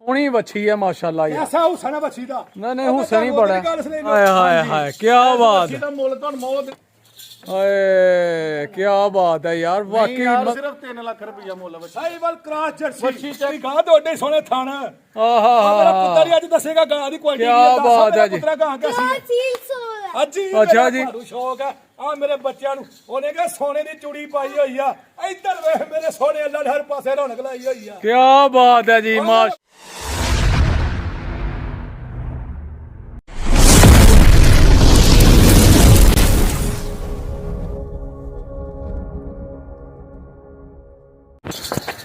सोहनी बच्ची है माशाल्लाह यार। ऐसा हुसन है बच्ची दा। नहीं हुसन ही बड़ा। हाय हाय हाय क्या बात है। क्या बात है यार वाकई सिर्फ 3 लाख रुपया मुੱਲ बच्ची। साहिवाल क्रॉस जर्सी चेक गा दोडे सोने थान। आहा मेरा पुੱਤਰ ਅੱਜ ਦੱਸੇਗਾ ਗਾਂ ਦੀ ਕੁਆਲਿਟੀ क्या बात है जी। ਪੁੱਤਰਾ ਗਾਂ कैसी ਅੱਜ ਹੀ अच्छा जी। ਤੁਹਾਨੂੰ ਸ਼ੌਕ ਹੈ ਆ ਮੇਰੇ ਬੱਚਿਆਂ ਨੂੰ ਉਹਨੇ ਕਿਹਾ ਸੋਨੇ ਦੀ ਚੂੜੀ ਪਾਈ ਹੋਈ ਆ ਇੱਧਰ ਵੇਖ ਮੇਰੇ ਸੋਨੇ ਅੱਲਾ ਹਰ ਪਾਸੇ ਰੌਣਕ ਲਾਈ ਹੋਈ ਆ क्या बात है जी माश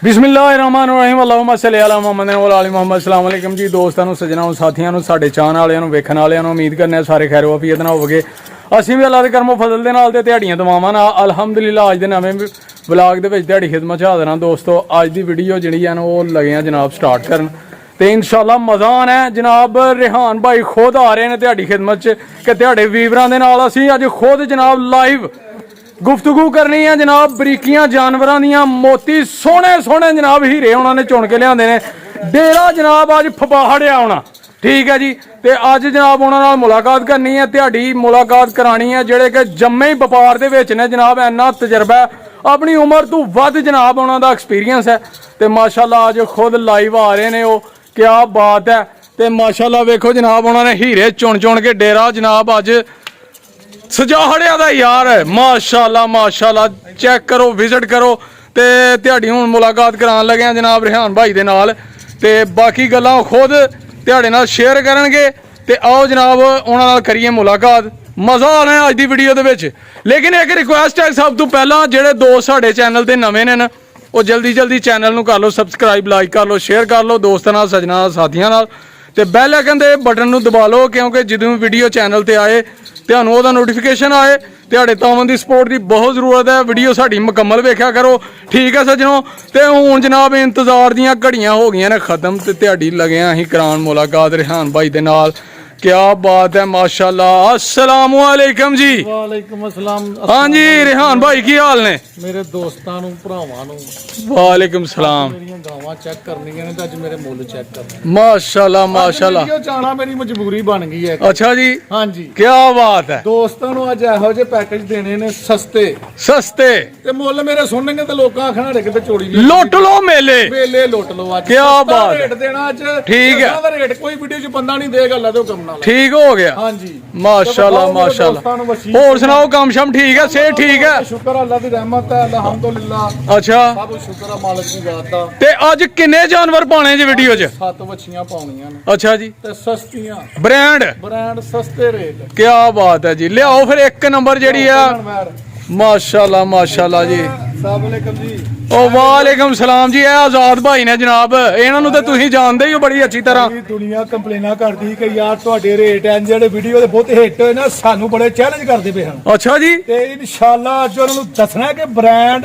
ਬਿਸਮਿਲ੍ਲਾਹਿਰਰਹਿਮਾਨਿਰਰਹੀਮ ਅੱਲਾਹੁਮਾ ਸੱਲੀ ਅਲਾ ਮੁਹੰਮਦ व आले ਮੁਹੰਮਦ। अस्सलाम वालेकुम जी ਦੋਸਤਾਂ ਨੂੰ ਸੱਜਣਾਂ ਨੂੰ ਸਾਥੀਆਂ ਨੂੰ ਸਾਡੇ ਚਾਹਣ ਵਾਲਿਆਂ ਨੂੰ ਵੇਖਣ ਵਾਲਿਆਂ ਨੂੰ ਉਮੀਦ ਕਰਨੇ ਸਾਰੇ ਖੈਰ ਵਫੀਅਤ ਨਾਲ ਹੋਵੋਗੇ। ਅਸੀਂ ਵੀ ਅੱਲਾਹ ਦੇ ਕਰਮੋ ਫਜ਼ਲ ਦੇ ਨਾਲ ਤੇ ਦਿਹਾੜੀਆਂ ਦਵਾਵਾਂ ਨਾਲ ਅਲਹਮਦੁਲਿਲਾ ਅੱਜ ਦੇ ਨਵੇਂ ਵਲੌਗ ਦੇ ਵਿੱਚ ਦਿਹਾੜੀ ਖਿਦਮਤ 'ਚ ਹਾਜ਼ਰ ਹਾਂ ਦੋਸਤੋ। ਅੱਜ ਦੀ ਵੀਡੀਓ ਜਿਹੜੀ ਹੈ ਉਹ ਲੱਗੇ ਆ ਜਨਾਬ ਸਟਾਰਟ ਕਰਨ ਤੇ ਇਨਸ਼ਾਅੱਲਾ ਮਜ਼ਾ ਆਣਾ ਹੈ। ਜਨਾਬ ਰਿਹਾਨ ਭਾਈ ਖੁਦ ਆ ਰਹੇ ਨੇ ਦਿਹਾੜੀ ਖਿਦਮਤ 'ਚ ਕਿ ਦਿਹਾੜੇ ਵੀਵਰਾਂ ਦੇ ਨਾਲ ਅਸੀਂ ਅੱਜ ਖੁਦ ਜਨਾਬ ਲਾਈਵ गुफ्तगू करनी है जनाब बरीकियां जानवरों दियां मोती सोहने सोहने जनाब हीरे उन्होंने चुन के लिया ने डेरा जनाब अज फबाहड़िया आना ठीक है जी। तो अज जनाब उन्होंने मुलाकात करनी है दिहाड़ी मुलाकात करानी है जेड़े कि जम्मे ही व्यापार दे विच ने जनाब इन्ना तजर्बा है अपनी उम्र तो वध जनाब उन्होंने एक्सपीरियंस है। तो माशाल्लाह अज खुद लाइव आ रहे ने वो क्या बात है। तो माशाल्लाह वेखो जनाब उन्होंने हीरे चुन चुन के डेरा जनाब अज सजाहड़िया दा यार है माशाल्लाह माशाल्लाह। चेक करो विजिट करो ते दिहाड़ी हुण मुलाकात करान लगे हैं जनाब रिहान भाई दे नाल ते बाकी गल्लां खुद दिहाड़े नाल शेयर करनगे ते आओ जनाब उन्हां नाल करिए मुलाकात। मज़ा आना है अज दी वीडियो दे विच। लेकिन एक रिक्वेस्ट है सब तो पहला जेड़े दोस्त साडे चैनल ते नवे ने ना वो जल्दी जल्दी चैनल नूं कर लो सबसक्राइब लाइक कर लो शेयर कर लो दोस्तां नाल सज्जणां नाल साथियां नाल ते बैल आइकन दे बटन नूं दबा लो क्योंकि जदों वीडियो चैनल ते आए ਤੁਹਾਨੂੰ ਉਹਦਾ ਨੋਟੀਫਿਕੇਸ਼ਨ ਆਏ। ਤੁਹਾਡੇ ਤਾਵਾਂ ਦੀ ਸਪੋਰਟ ਦੀ ਬਹੁਤ ਜ਼ਰੂਰਤ ਹੈ। ਵੀਡੀਓ ਸਾਡੀ ਮੁਕੰਮਲ ਵੇਖਿਆ ਕਰੋ ਠੀਕ ਹੈ ਸੱਜਣੋ। ਤੇ ਹੁਣ ਜਨਾਬ ਇੰਤਜ਼ਾਰ ਦੀਆਂ ਘੜੀਆਂ ਹੋ ਗਈਆਂ ਨੇ ਖਤਮ ਤੇ ਤੁਹਾਡੀ ਲੱਗਿਆ ਅਸੀਂ ਕਰਾਉਣ ਮੁਲਾਕਾਤ ਰਿਹਾਨ ਭਾਈ ਦੇ ਨਾਲ। क्या बात है माशाल्लाह। अस्सलाम वालेकुम जी। वालेकुम अस्सलाम। हाँ जी रिहान भाई की हाल ने मेरे दोस्तां नूं भरावां नूं वालेकुम सलाम। मेरियां गावां चेक करनियां ने ते अज मेरे मुੱਲ चेक करने माशाल्लाह माशाल्लाह। वीडियो चाहना मेरी मजबूरी बन गई है। अच्छा जी हाँ जी क्या बात है। दोस्तां नूं अज ਇਹੋ ਜਿਹੇ पैकेज देने ने सस्ते सस्ते ते मुੱਲ मेरे सुनणगे ते लोकां आखणा रे किते चोरी लुट लो मेले मेले लुट लो अज क्या बात है। रेट देना अज ठीक है ਉਹਦਾ रेट कोई वीडियो च बंदा नहीं देगा अल्लाह दे हुक्म नाल। ठीक हो गया हाँ जी माशाल्लाह माशाल्लाह। और सुनाओ काम शम ठीक है सेहत ठीक है शुक्र अल्लाह दी रहमत है अल्हम्दुलिल्लाह। अच्छा सब शुक्र है मालिक दी जात दा। ते आज किन्ने जानवर पाने जी वीडियो च 7 बच्चियां पाउणियां ने अच्छा जी ते सस्तियां ब्रांड सस्ते रेट। क्या बात है जी। लियाओ फिर एक नंबर जेड़ी है माशाल्लाह माशाल्लाह जी। अस्सलाम वालेकुम जी। ओ वालेकुम सलाम जी। आजाद भाई ने जनाब इन्हां नूं ते तुसीं जानदे ही हो बड़ी अच्छी तरह। दुनिया कंप्लेना करदी कि यार ਤੁਹਾਡੇ ਰੇਟ ਐਂ ਜਿਹੜੇ ਵੀਡੀਓ ਦੇ ਬਹੁਤ ਹਿੱਟ ਹੋਏ ਨਾ ਸਾਨੂੰ ਬੜੇ ਚੈਲੰਜ ਕਰਦੇ ਪਏ ਹਨ। अच्छा जी ਤੇ ਇਨਸ਼ਾਅੱਲਾ ਅੱਜ ਉਹਨਾਂ ਨੂੰ ਦੱਸਣਾ ਕਿ ਬ੍ਰਾਂਡ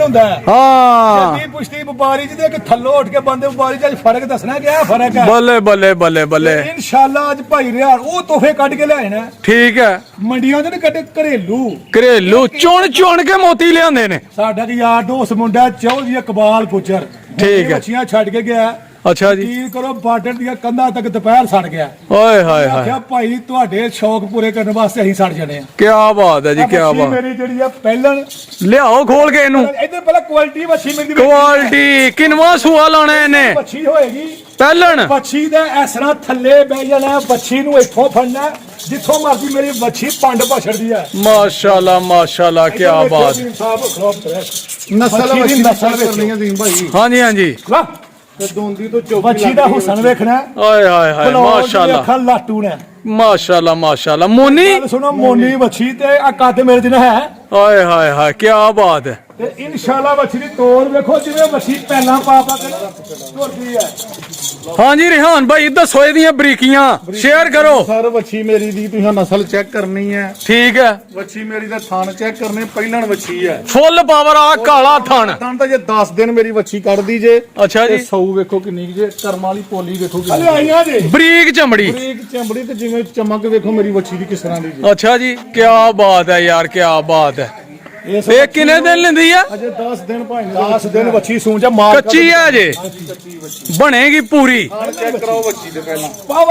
ਹੁੰਦਾ ਹੈ। हाँ ਜੱਦੀ ਪੁਸ਼ਤੀ ਵਪਾਰੀ ਜਿਹਦੇ ਕਿ ਥੱਲੋਂ ਉੱਠ ਕੇ ਬੰਦੇ ਵਪਾਰੀ ਚ ਫਰਕ ਦੱਸਣਾ ਕਿ ਇਹ ਫਰਕ ਹੈ। बल्ले बल्ले बल्ले बल्ले ਇਨਸ਼ਾਅੱਲਾ ਅੱਜ ਭਾਈ ਰਿਆਰ ਉਹ ਤੋਹਫੇ ਕੱਢ ਕੇ ਲਿਆਏ ਨੇ ठीक है। ਮੰਡੀਆਂ ਤੋਂ ਨਹੀਂ ਕੱਢੇ ਘਰੇਲੂ घरेलू चुन चुन के मोती लियांदे ने। ਸਾਡਾ ਕੀ ਯਾਰ ਦੋਸਤ ਮੁੰਡਾ ਚੌਧਰੀ ਇਕਬਾਲ ਗੁੱਜਰ ਠੀਕ ਹੈ। ਬੱਚੀਆਂ ਛੱਡ ਕੇ ਗਿਆ अच्छा जी ਯਕੀਨ ਕਰੋ ਬਾਰਡਰ ਦੀਆਂ ਕੰਧਾਂ ਤੱਕ ਦੁਪਹਿਰ ਸੜ ਗਿਆ। ओए हाय हाय ਆਖਿਆ ਭਾਈ ਤੁਹਾਡੇ ਸ਼ੌਕ ਪੂਰੇ ਕਰਨ ਵਾਸਤੇ ਅਸੀਂ ਸੜ ਜਾਣੇ ਆ। क्या बात है जी क्या ਬੱਚੀ बात। ਮੇਰੀ ਜਿਹੜੀ ਆ ਪਹਿਲਣ लियाओ खोल के इनू ਇੱਧਰ ਪਹਿਲਾਂ ਕੁਆਲਿਟੀ ਬੱਚੀ ਮਿਲਦੀ क्वालिटी किनवा सुआ लाना इन्हें ਬੱਚੀ ਹੋਏਗੀ पहलन ਬੱਚੀ ਦਾ ਇਸ ਤਰ੍ਹਾਂ ਥੱਲੇ ਬਹਿ ਜਾਣਾ ਬੱਚੀ ਨੂੰ ਇੱਥੋਂ ਫੜਨਾ ਜਿੱਥੋਂ ਮਰਜ਼ੀ ਮੇਰੀ ਬੱਚੀ ਪੰਡ ਪਛੜਦੀ ਹੈ। माशाल्लाह माशाल्लाह क्या बात। ਨਸਲ ਕਰਨੀ ਹੈ ਦੀਨ ਭਾਈ। हाँ जी हाँ जी ਤੇ ਦੋਂਦੀ ਤੋਂ ਚੋਕੀ ਬੱਚੀ ਦਾ ਹੁਸਨ ਵੇਖਣਾ। ओए हाय हाय माशाल्लाह ਅੱਖਾਂ ਲਾਟੂ ਨੇ माशाल्लाह माशाल्लाह। मोनी ਗੱਲ ਸੁਣੋ ਮੋਨੀ ਬੱਚੀ ਤੇ ਆ ਕੱਦ ਮੇਰੇ ਜਿਹਾ ਹੈ। ओए हाय हाय क्या बात है। ਤੇ ਇਨਸ਼ਾਅੱਲਾ ਬੱਚੀ ਦੀ ਤੋਰ ਵੇਖੋ ਜਿਵੇਂ ਬੱਚੀ ਪਹਿਲਾਂ ਪਾ ਕੇ ਤੁਰਦੀ ਹੈ। हाँ जी रिहान भाई दसो ਇਹਦੀਆਂ ਬਰੀਕੀਆਂ ਸ਼ੇਅਰ ਕਰੋ। ਸਰ ਬੱਚੀ ਮੇਰੀ ਦੀ ਤੁਸੀਂ ਨਸਲ ਚੈੱਕ ਕਰਨੀ ਹੈ। ठीक है ਬੱਚੀ ਮੇਰੀ ਦਾ ਥਣ ਚੈੱਕ ਕਰਨੇ ਪਹਿਲਣ ਬੱਚੀ ਹੈ। फुल पावर वाला काला थन। ਤਾਂ ਤਾਂ ਜੇ 10 ਦਿਨ ਮੇਰੀ ਬੱਚੀ ਕੱਢਦੀ ਜੇ अच्छा जी ਸੌ ਵੇਖੋ ਕਿੰਨੀ ਕੁ ਜੇ ਕਰਮ ਵਾਲੀ ਪੋਲੀ ਵੇਖੋ ਕਿੰਨੀ ਆਈਆਂ ਜੇ बरीक चमड़ी। ਬਰੀਕ ਚਮੜੀ ਤੇ ਜਿਵੇਂ ਚਮਕ ਵੇਖੋ ਮੇਰੀ ਬੱਚੀ ਦੀ ਕਿਸ ਤਰ੍ਹਾਂ ਦੀ ਜੇ। अच्छा जी क्या बात है यार क्या बात है। ਇਹ ਕਿੰਨੇ ਦਿਨ ਲੈਂਦੀ ਆ? ਅਜੇ 10 ਦਿਨ ਭਾਈ 10 ਦਿਨ ਬੱਚੀ ਸੂਣ ਚ ਮਾਰ ਕੱਚੀ ਆ ਜੇ ਬਣੇਗੀ ਪੂਰੀ। ਚੈੱਕ ਕਰਾਓ ਬੱਚੀ ਦੇ ਪਹਿਲਾਂ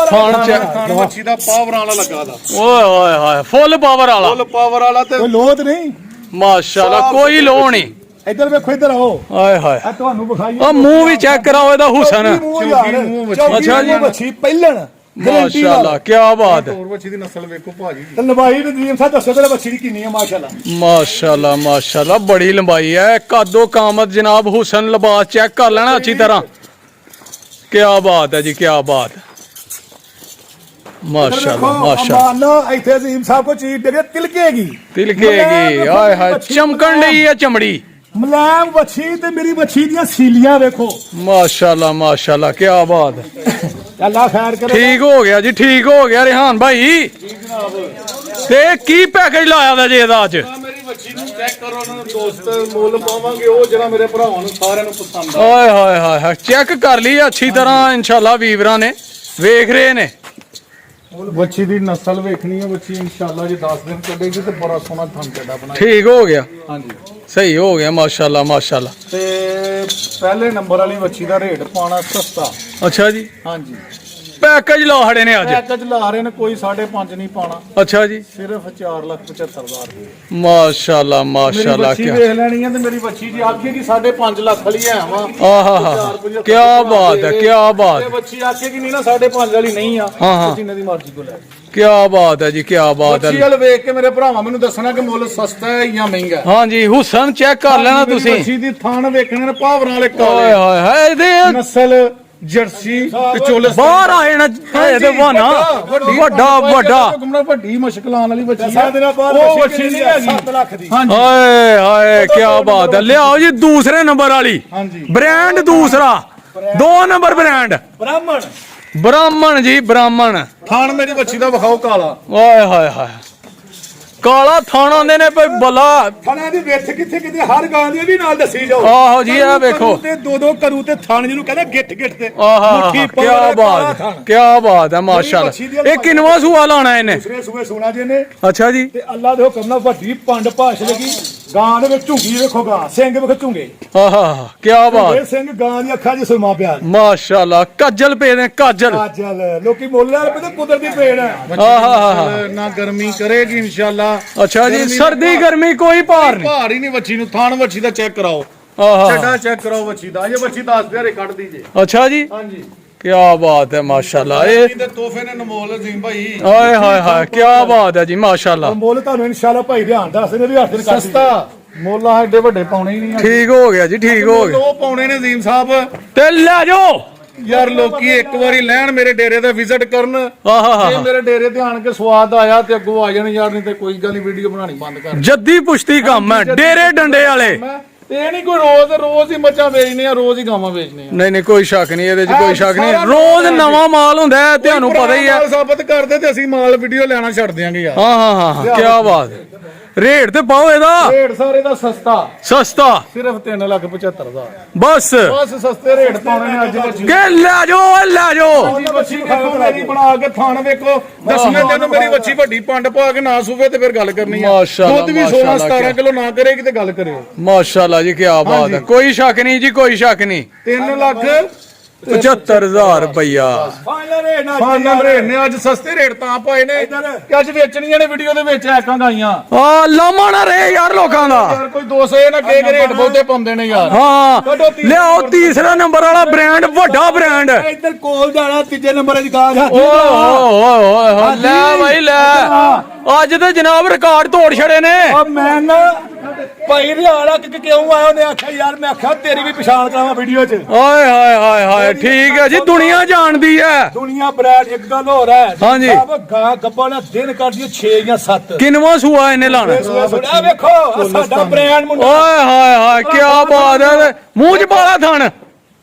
ਖਾਣ ਚ ਖਾਣ ਬੱਚੀ ਦਾ ਪਾਵਰ ਵਾਲਾ ਲੱਗਾ ਦਾ ਓਏ ਹੋਏ ਹੋਏ ਫੁੱਲ ਪਾਵਰ ਵਾਲਾ। ਫੁੱਲ ਪਾਵਰ ਵਾਲਾ ਤੇ ਕੋਈ ਲੋਤ ਨਹੀਂ ਮਾਸ਼ਾਅੱਲਾ ਕੋਈ ਲੋੜ ਨਹੀਂ। ਇੱਧਰ ਵੇਖੋ ਇੱਧਰ ਆਓ ਆਏ ਹਾਏ ਆ ਤੁਹਾਨੂੰ ਵਿਖਾਈਏ ਆ ਮੂੰਹ ਵੀ ਚੈੱਕ ਕਰਾਓ ਇਹਦਾ ਹੁਸਨ। ਅੱਛਾ ਜੀ ਬੱਚੀ ਪਹਿਲਣ ਮਾਸ਼ਾਅੱਲਾ ਕੀ ਬਾਤ ਹੈ। ਹੋਰ ਬੱਚੀ ਦੀ ਨਸਲ ਵੇਖੋ ਭਾਜੀ ਤੇ ਲੰਬਾਈ ਨਦੀਮ ਸਾਹਿਬ ਦੱਸੋ ਤੇਰੇ ਬੱਚੀ ਦੀ ਕਿੰਨੀ ਹੈ ਮਾਸ਼ਾਅੱਲਾ। ਮਾਸ਼ਾਅੱਲਾ ਮਾਸ਼ਾਅੱਲਾ ਬੜੀ ਲੰਬਾਈ ਹੈ। ਕਾਦੋ ਕਾਮਤ ਜਨਾਬ ਹੁਸਨ ਲਿਬਾਸ ਚੈੱਕ ਕਰ ਲੈਣਾ ਅੱਛੀ ਤਰ੍ਹਾਂ। ਕੀ ਬਾਤ ਹੈ ਜੀ ਕੀ ਬਾਤ ਹੈ। ਮਾਸ਼ਾਅੱਲਾ ਮਾਸ਼ਾਅੱਲਾ ਮਾਨਾ ਇੱਥੇ ਅਜ਼ੀਮ ਸਾਹਿਬ ਕੋ ਚੀਜ਼ ਦੇ ਤਿਲਕੇਗੀ ਤਿਲਕੇਗੀ। ਆਏ ਹਾਏ ਚਮਕਣ ਡਈ ਹੈ ਚਮੜੀ। ਮਲਾਮ ਬੱਚੀ ਤੇ ਮੇਰੀ ਬੱਚੀ ਦੀਆਂ ਸੀਲੀਆਂ ਵੇਖੋ ਮਾਸ਼ਾਅੱਲਾ ਮਾਸ਼ਾਅੱਲਾ ਕੀ ਬਾਤ ਹੈ। ਅੱਲਾ ਖੈਰ ਕਰੇ। ਠੀਕ ਹੋ ਗਿਆ ਜੀ ਠੀਕ ਹੋ ਗਿਆ ਰਿਹਾਨ ਭਾਈ। ਤੇ ਕੀ ਪੈਕੇਜ ਲਾਇਆ ਦਾ ਜੀ ਇਹਦਾ ਅੱਜ? ਮੇਰੀ ਬੱਚੀ ਨੂੰ ਚੈੱਕ ਕਰੋ ਉਹਨਾਂ ਨੂੰ ਦੋਸਤ ਮੁੱਲ ਪਾਵਾਂਗੇ ਉਹ ਜਿਹੜਾ ਮੇਰੇ ਭਰਾਵਾਂ ਨੂੰ ਸਾਰਿਆਂ ਨੂੰ ਪਸੰਦ ਆ। ਓਏ ਹੋਏ ਹੋਏ ਚੈੱਕ ਕਰ ਲਈ ਅੱਛੀ ਤਰ੍ਹਾਂ ਇਨਸ਼ਾਅੱਲਾ ਵੀਵਰਾਂ ਨੇ ਵੇਖ ਰਹੇ ਨੇ। ਬੱਚੀ ਦੀ ਨਸਲ ਵੇਖਣੀ ਹੈ ਬੱਚੀ ਇਨਸ਼ਾਅੱਲਾ ਜੇ 10 ਦਿਨ ਕੱਢੇਗੀ ਤੇ ਬੜਾ ਸੋਹਣਾ ਥਣ ਚੱਡਾ ਬਣਾ। ਠੀਕ ਹੋ ਗਿਆ ਹਾਂਜੀ ਸਹੀ ਹੋ ਗਿਆ ਮਾਸ਼ਾਅੱਲਾ ਮਾਸ਼ਾਅੱਲਾ। ਤੇ ਪਹਿਲੇ ਨੰਬਰ ਵਾਲੀ ਬੱਚੀ ਦਾ ਰੇਟ ਪਾਣਾ ਸਸਤਾ। ਅੱਛਾ ਜੀ ਹਾਂਜੀ ਪੈਕੇਜ ਲਾ ਖੜੇ ਨੇ ਅੱਜ। ਪੈਕੇਜ ਲਾ ਰਹੇ ਨੇ ਕੋਈ 5.5 ਨਹੀਂ ਪਾਣਾ ਅੱਛਾ ਜੀ ਸਿਰਫ 4,75,000 ਰੁਪਏ। ਮਾਸ਼ਾਅੱਲਾ ਮੇਰੀ ਮਾਸ਼ਾਅੱਲਾ ਬੱਚੀ ਕੀ ਵੇਖ ਲੈਣੀ ਹੈ ਤੇ ਮੇਰੀ ਬੱਚੀ ਜੀ ਆਖੇਗੀ 5.5 ਲੱਖ ਵਾਲੀ ਹੈ ਵਾ। ਆਹਾ ਕੀ ਬਾਤ ਹੈ ਕੀ ਬਾਤ ਤੇ ਬੱਚੀ ਆਖੇਗੀ ਨਹੀਂ ਨਾ 5.5 ਵਾਲੀ ਨਹੀਂ ਆ ਹਾਂ, ਹਾਂ। ਜਿੰਨੇ ਦੀ ਮਰਜ਼ੀ ਕੋ ਲੈ ਕੀ ਬਾਤ ਹੈ ਜੀ ਕੀ ਬਾਤ ਬੱਚੀ ਹੈ। ਵਾਲ ਵੇਖ ਕੇ ਮੇਰੇ ਭਰਾਵਾਂ ਮੈਨੂੰ ਦੱਸਣਾ ਕਿ ਮੁੱਲ ਸਸਤਾ ਹੈ ਜਾਂ ਮਹਿੰਗਾ ਹੈ। ਹਾਂਜੀ ਹੁਸਨ ਚੈੱਕ ਕਰ ਲੈਣਾ ਮੇਰੀ ਤੁਸੀਂ। ਬੱਚੀ ਦੀ ਥਾਣ ਵੇਖਣੇ ਨੇ ਪਾਵਰਾਂ ਵਾਲੇ ਓਏ ਕਾਲੇ ਹੋਏ ਹੋਏ ਇਹਦੇ ਨਸਲ ਜਰਸੀ ਤੇ ਚੋਲੇ ਬਾਹਰ ਆਏ ਨਾ ਇਹਦੇ ਵਾਨਾ ਵੱਡਾ ਵੱਡਾ। ਗੁੰਮਣਾ ਵੱਡੀ ਮੁਸ਼ਕਲਾਂ ਵਾਲੀ ਬੱਚੀ ਹੈ। ਉਹ ਬੱਚੀ ਨਹੀਂ ਹੈਗੀ 7 ਲੱਖ ਦੀ। ਹਾਂਜੀ ਹਾਏ ਹਾਏ ਕੀ ਬਾਤ ਹੈ। ਲਿਆਓ ਜੀ ਦੂਸਰੇ ਨੰਬਰ ਵਾਲੀ ਹਾਂਜੀ ਬ੍ਰਾਂਡ ਦੂਸਰਾ 2 ਨੰਬਰ ਬ੍ਰਾਂਡ ਬ੍ਰਾਹਮਣ ਬ੍ਰਾਹਮਣ ਜੀ ਬ੍ਰਾਹਮਣ। ਥਾਣ ਮੇਰੀ ਬੱਚੀ ਦਾ ਵਿਖਾਓ ਕਾਲਾ। ਓਏ ਹਾਏ ਹਾਏ ਕਾਲਾ ਥਾਣ ਆਉਂਦੇ ਨੇ ਭਈ ਬਲਾ। ਥਾਣਾ ਦੀ ਵਿੱਥ ਕਿੱਥੇ ਕਿਤੇ ਹਰ ਗਾਂ ਦੀ ਵੀ ਨਾਲ ਦੱਸੀ ਜਾਓ। ਆਹੋ ਜੀ ਇਹ ਵੇਖੋ ਤੇ ਦੋ ਕਰੂ ਤੇ ਥਾਣ ਜਿਹਨੂੰ ਕਹਿੰਦਾ ਗਿੱਠ ਗਿੱਠ ਤੇ ਆਹਾ ਕੀ ਬਾਤ ਕੀ ਬਾਤ ਹੈ ਮਾਸ਼ਾਅੱਲਾ। ਇਹ ਕਿੰਨਵਾਂ ਸੂਆ ਲਾਉਣਾ ਇਹਨੇ? ਦੂਸਰੇ ਸੂਏ ਸੋਣਾ ਜੀ ਨੇ। ਅੱਛਾ ਜੀ ਤੇ ਅੱਲਾ ਦੇ ਹੁਕਮ ਨਾਲ ਵੱਡੀ ਪੰਡ ਭਾਸ਼ ਲਗੀ ਗਾਂ ਦੇ ਵਿੱਚ ਝੁੰਗੀ ਵੇਖੋ ਗਾਂ ਸਿੰਘ ਵੇਖੋ ਝੁੰਗੇ। ਆਹਾ ਕੀ ਬਾਤ ਇਹ ਸਿੰਘ ਗਾਂ ਦੀ ਅੱਖਾਂ 'ਚ ਸੁਰਮਾ ਪਿਆ। ਮਾਸ਼ਾਅੱਲਾ ਕਾਜਲ ਪੇ ਨੇ ਕਾਜਲ। ਕਾਜਲ ਲੋਕੀ ਮੁੱਲ ਵਾਲੇ ਪਤਾ ਕੁਦਰਤੀ ਪੇੜ ਹੈ। ਆਹਾ ਨਾ ਗਰਮੀ ਕਰੇਗੀ ਇਨਸ਼ਾਅੱਲਾ। ਅੱਛਾ ਜੀ ਸਰਦੀ ਗਰਮੀ ਕੋਈ ਭਾਰ ਨਹੀਂ। ਭਾਰ ਹੀ ਨਹੀਂ ਬੱਚੀ ਨੂੰ। ਥਾਣ ਬੱਚੀ ਦਾ ਚੈੱਕ ਕਰਾਓ। ਆਹਾ ਛੱਡਾ ਚੈੱਕ ਕਰਾਓ ਬੱਚੀ ਦਾ। ਇਹ ਬੱਚੀ 10 ਦਿਹਾੜੇ ਕੱਢ ਦੀਜੇ। ਅੱਛਾ ਜੀ ਹਾਂਜੀ ਕੀ ਬਾਤ ਹੈ ਮਾਸ਼ਾਅੱਲਾ। ਇਹ ਇਹਦੇ ਤੋਹਫੇ ਨੇ ਅਨਮੋਲ ਅਜ਼ੀਮ ਭਾਈ। ਓਏ ਹਾਏ ਹਾਏ ਕੀ ਬਾਤ ਹੈ ਜੀ ਮਾਸ਼ਾਅੱਲਾ। ਮੁੱਲ ਤੁਹਾਨੂੰ ਇਨਸ਼ਾਅੱਲਾ ਭਾਈ ਧਿਆਨ ਦੱਸ ਦੇ ਵੀ ਹੱਥ ਦੇ ਸਸਤਾ ਮੁੱਲ ਆ ਐਡੇ ਵੱਡੇ ਪਾਉਣੇ ਹੀ ਨਹੀਂ ਆ। ਠੀਕ ਹੋ ਗਿਆ ਜੀ ਠੀਕ ਹੋ ਗਿਆ। ਉਹ ਪਾਉਣੇ ਨੇ ਅਜ਼ੀਮ ਸਾਹਿਬ ਤੇ ਲੈ ਜਾਓ ਯਾਰ ਲੋਕੀ ਇੱਕ ਵਾਰੀ ਲੈਣ ਮੇਰੇ ਡੇਰੇ ਤੇ ਵਿਜ਼ਿਟ ਕਰਨ। ਆਹਾ ਜੇ ਮੇਰੇ ਡੇਰੇ ਤੇ ਆਣ ਕੇ ਸਵਾਦ ਆਇਆ ਤੇ ਅੱਗੋਂ ਆ ਜਾਣ ਯਾਰ ਨਹੀਂ ਤੇ ਕੋਈ ਗੱਲ ਨਹੀਂ ਵੀਡੀਓ ਬਣਾਣੀ ਬੰਦ ਕਰ। ਜੱਦੀ ਪੁਸ਼ਤੀ ਕੰਮ ਹੈ ਡੇਰੇ ਡੰਡੇ ਵਾਲੇ। ਇਹ ਨਹੀਂ ਕੋਈ ਰੋਜ਼ ਹੀ ਮੱਝਾਂ ਵੇਚਨੇ ਆ ਰੋਜ਼ ਹੀ ਗਾਵਾਂ ਵੇਚਨੇ ਆ। ਨਹੀਂ ਨਹੀਂ ਕੋਈ ਸ਼ੱਕ ਨਹੀਂ ਇਹਦੇ 'ਚ ਕੋਈ ਸ਼ੱਕ ਨਹੀਂ। ਰੋਜ਼ ਨਵਾਂ ਮਾਲ ਹੁੰਦਾ ਹੈ ਤੁਹਾਨੂੰ ਪਤਾ ਹੀ ਹੈ। ਸਾਬਤ ਕਰਦੇ ਤੇ ਅਸੀਂ ਮਾਲ ਵੀਡੀਓ ਲੈਣਾ ਛੱਡ ਦਿਆਂਗੇ ਯਾਰ। ਹਾਂ ਕੀ ਬਾਤ ਹੈ। ਰੇਟ ਤੇ ਪਾਓ ਇਹਦਾ ਰੇਟ ਸਾਰੇ ਦਾ ਸਸਤਾ ਸਸਤਾ ਸਿਰਫ 3,75,000 ਬਸ ਬਸ ਸਸਤੇ ਰੇਟ ਪਾਉਣੇ ਨੇ ਅੱਜ ਬੱਚੀ। ਕਿ ਲੈ ਜਾਓ ਲੈ ਜਾਓ। ਬੱਚੀ ਵੇਖੋ ਮੇਰੀ ਬਣਾ ਕੇ ਥਾਣ ਵੇਖੋ। ਦਸਵੇਂ ਦਿਨ ਮੇਰੀ ਬੱਚੀ ਵੱਡੀ ਪੰਡ ਪਾ ਕੇ ਨਾ ਸੂਵੇ ਤੇ ਫਿਰ ਗੱਲ ਕਰਨੀ ਆ। ਮਾਸ਼ਾਅੱਲਾ, ਦੁੱਧ ਵੀ 16-17 ਕਿਲੋ ਨਾ ਕਰੇਗੀ ਤੇ ਗੱਲ ਕਰਿਓ। ਮਾਸ਼ਾਅੱਲਾ ਜੀ ਕੀ ਬਾਤ ਹੈ। ਕੋਈ ਸ਼ੱਕ ਨਹੀਂ ਜੀ ਕੋਈ ਸ਼ੱਕ ਨਹੀਂ। 3,75,000 ਰੁਪਈਆ ਫਾਈਨਲ ਰੇਟ ਨੇ। ਅੱਜ ਸਸਤੇ ਰੇਟ ਤਾਂ ਪਾਏ ਨੇ ਕਿ ਅੱਜ ਵੇਚਣੀਆਂ ਨੇ ਵੀਡੀਓ ਦੇ ਵਿੱਚ ਐਕਾਂ ਗਾਈਆਂ। ਆ ਲਾਮਾ ਨਾ ਰਹੇ ਯਾਰ ਲੋਕਾਂ ਦਾ। ਯਾਰ ਕੋਈ 200 ਇਹ ਨਾ ਕਹੇ ਕਿ ਰੇਟ ਬਹੁਤੇ ਪਾਉਂਦੇ ਨੇ ਯਾਰ। ਹਾਂ ਲਿਆਓ ਤੀਸਰਾ ਨੰਬਰ ਵਾਲਾ ਬ੍ਰਾਂਡ ਵੱਡਾ ਬ੍ਰਾਂਡ। ਇੱਧਰ ਕੋਲ ਜਾਣਾ ਤੀਜੇ ਨੰਬਰ ਦੀ ਗਾਂ ਓਏ ਹੋਏ ਹੋਏ ਲੈ ਬਾਈ ਲੈ ਅੱਜ ਤੇ ਜਨਾਬ ਰਿਕਾਰਡ ਤੋੜ ਛੜੇ ਨੇ। ਮੈਂ ਨਾ ਭਾਈ ਰਿਆਲਾ ਕਿਉਂ ਆਇਆ ਉਹਨੇ ਆਖਿਆ ਯਾਰ ਮੈਂ ਆਖਿਆ ਤੇਰੀ ਵੀ ਪਛਾਣ ਕਰਾਵਾਂ ਵੀਡੀਓ 'ਚ। ਓਏ ਹਾਏ ਹਾਏ ਹਾਏ ਠੀਕ ਹੈ ਜੀ ਦੁਨੀਆ ਜਾਣਦੀ ਹੈ। ਦੁਨੀਆ ਬ੍ਰਾਂਡ ਇੱਕ ਗੱਲ ਹੋਰ ਹੈ। ਹਾਂਜੀ ਗਾਂ ਗੱਪਾਂ ਨਾਲ ਦਿਨ ਕਰਦੀ 6 ਜਾਂ 7। ਕਿੰਨਵਾਂ ਸੂਆ ਇਹਨੇ ਲਾਣਾ? ਆ ਵੇਖੋ ਆ ਸਾਡਾ ਬ੍ਰਾਂਡ ਮੁੰਡਾ। ਓਏ ਹਾਏ ਹਾਏ ਕੀ ਬਾਤ ਹੈ। ਮੂੰਹ 'ਚ ਪਾਲਾ ਥਣ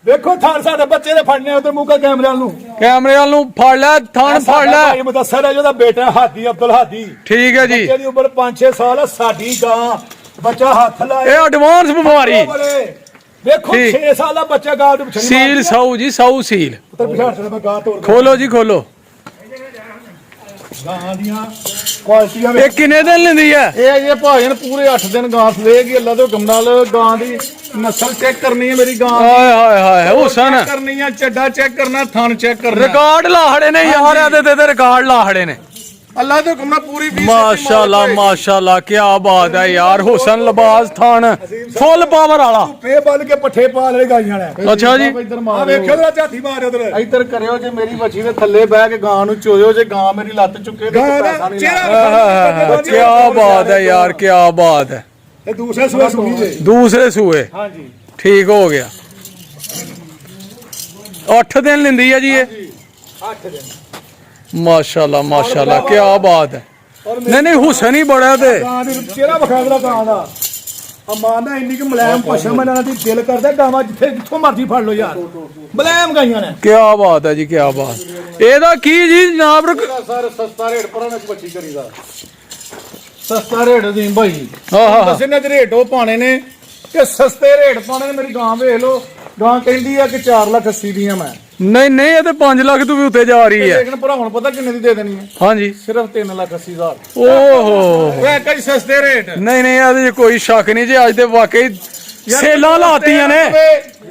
ਵੇਖੋ ਥਾਣ ਸਾਡੇ ਬੱਚੇ ਦੇ ਫੜਨੇ ਉਧਰ ਮੂੰਹ ਕਾ ਕੈਮਰੇ ਨੂੰ। ਕੈਮਰੇ ਵਾਲ ਨੂੰ ਫੜ ਲੈ ਥਣ ਫੜ ਲੈ। ਭਾਈ ਮੁਦੱਸਰ ਹੈ ਜਿਹਦਾ ਬੇਟਾ ਹਾਦੀ ਅਬਦੁਲ ਹਾਦੀ। ਠੀਕ ਹੈ ਜੀ। ਬੱਚੇ ਦੀ ਉਮਰ 5-6 ਸਾਲ ਹੈ। ਸਾਡੀ ਗਾਂ ਬੱਚਾ ਹੱਥ ਲਾਏ ਇਹ ਐਡਵਾਂਸ ਬਿਮਾਰੀ ਵੇਖੋ 6 ਸਾਲ ਦਾ ਬੱਚਾ ਗਾਂ ਨੂੰ ਪਿਛੜੀ ਸੀਲ ਸਾਊ ਜੀ ਸਾਊ ਸੀਲ। ਪੁੱਤਰ ਪਿਛਾੜ ਮੈਂ ਗਾਂ ਤੋੜ ਖੋਲੋ ਜੀ ਖੋਲੋ। ਗਾਂ ਦੀਆਂ ਕੁਆਲਿਟੀਆਂ ਇਹ ਕਿੰਨੇ ਦਿਨ ਲੈਂਦੀ ਹੈ? ਇਹ ਜੇ ਭਾਜਨ ਪੂਰੇ 8 ਦਿਨ ਗਾਂ ਸਵੇਗੀ ਅੱਲਾ ਦੇ ਹੁਕਮ ਨਾਲ ਗਾਂ ਦੀ ਨਸਲ ਚੈੱਕ ਕਰਨੀ ਹੈ ਮੇਰੀ ਗਾਂ ਹਾਏ ਹਾਏ ਹਾਏ ਹੁਸਨ ਚੈੱਕ ਕਰਨੀ ਹੈ ਚੱਡਾ ਚੈੱਕ ਕਰਨਾ ਥਣ ਚੈੱਕ ਕਰਨਾ ਰਿਕਾਰਡ ਲਾਹੜੇ ਨੇ ਯਾਰ ਇਹਦੇ ਤੇ ਰਿਕਾਰਡ ਲਾਹੜੇ ਨੇ ਅੱਲਾ ਦੇ ਹੁਕਮ ਨਾਲ ਪੂਰੀ 20 ਮਾਸ਼ਾਅੱਲਾ ਮਾਸ਼ਾਅੱਲਾ ਕੀ ਬਾਤ ਹੈ ਯਾਰ ਹੁਸਨ ਲਿਬਾਸ ਥਾਨ ਫੁੱਲ ਪਾਵਰ ਵਾਲਾ ਪੇ ਬੰਨ ਕੇ ਪੱਠੇ ਪਾ ਲੈ ਗਾਈਆਂ ਨੇ ਅੱਛਾ ਜੀ ਇੱਧਰ ਆ ਮਾਰ ਵੇਖਿਓ ਜਰਾ ਝਾਤੀ ਮਾਰਿਓ ਉਧਰ ਇੱਧਰ ਕਰਿਓ ਜੇ ਮੇਰੀ ਵੱਛੀ ਦੇ ਥੱਲੇ ਬਹਿ ਕੇ ਗਾਂ ਨੂੰ ਚੋਇਓ ਜੇ ਗਾਂ ਮੇਰੀ ਲੱਤ ਚੁੱਕੇ ਤੇ ਗਾਂ ਪੈਸਾ ਦਾ ਨਹੀਂ ਚਿਹਰਾ ਕੀ ਬਾਤ ਹੈ ਯਾਰ ਕੀ ਬਾਤ ਹੈ ਇਹ ਦੂਸਰੇ ਸੂਏ ਸੁਣੀ ਜੇ ਦੂਸਰੇ ਸੂਏ ਹਾਂਜੀ ਠੀਕ ਹੋ ਗਿਆ 8 ਦਿਨ ਲੈਂਦੀ ਹੈ ਜੀ ਇਹ 8 ਦਿਨ ਮਾਸ਼ਾਅੱਲਾ ਮਾਸ਼ਾਅੱਲਾ ਕੀ ਬਾਤ ਹੈ ਨਹੀਂ ਨਹੀਂ ਹੁਸਨ ਹੀ ਬੜਾ ਤੇ ਗਾਂ ਦੀ ਚਿਹਰਾ ਵਿਖਾ ਦੇਣਾ ਗਾਂ ਦਾ ਅਮਾਨ ਦਾ ਇੰਨੀ ਕਿ ਮਲੈਮ ਪਸ਼ਮ ਇਹਨਾਂ ਦੀ ਦਿਲ ਕਰਦਾ ਗਾਵਾਂ ਜਿੱਥੋਂ ਮਰਜ਼ੀ ਫੜ ਲਓ ਯਾਰ ਮਲੈਮ ਗਾਈਆਂ ਨੇ ਕੀ ਬਾਤ ਹੈ ਜੀ ਕੀ ਬਾਤ ਇਹਦਾ ਕੀ ਜੀ ਜਨਾਬ ਸਰ ਸਸਤਾ ਰੇਟ ਪਰਾਂ ਚ ਬੱਚੀ ਕਰੀਦਾ ਸਸਤਾ ਰੇਟ ਦੀ ਭਾਈ ਆਹਾ ਦੱਸੇ ਨੇ ਰੇਟ ਉਹ ਪਾਣੇ ਨੇ ਕਿ ਸਸਤੇ ਰੇਟ ਪਾਣੇ ਨੇ ਮੇਰੀ ਗਾਂ ਵੇਖ ਲਓ ਗਾਂ ਕਹਿੰਦੀ ਆ ਕਿ 4,80,000 ਦੀਆਂ ਮੈਂ ਨਹੀਂ ਨਹੀਂ ਇਹ ਤੇ 5 ਲੱਖ ਤੋਂ ਵੀ ਉੱਤੇ ਜਾ ਰਹੀ ਹੈ ਲੇਕਿਨ ਭਰਾਵਾਂ ਨੂੰ ਪਤਾ ਕਿੰਨੇ ਦੀ ਦੇ ਦੇਣੀ ਹੈ ਹਾਂਜੀ ਸਿਰਫ 3,80,000 ਓਹੋ ਉਹ ਕਈ ਸਸਤੇ ਰੇਟ ਨਹੀਂ ਨਹੀਂ ਇਹਦੇ 'ਚ ਕੋਈ ਸ਼ੱਕ ਨਹੀਂ ਜੀ ਅੱਜ ਤੇ ਵਾਕਈ ਸੇਲਾਂ ਲਾਤੀਆਂ ਨੇ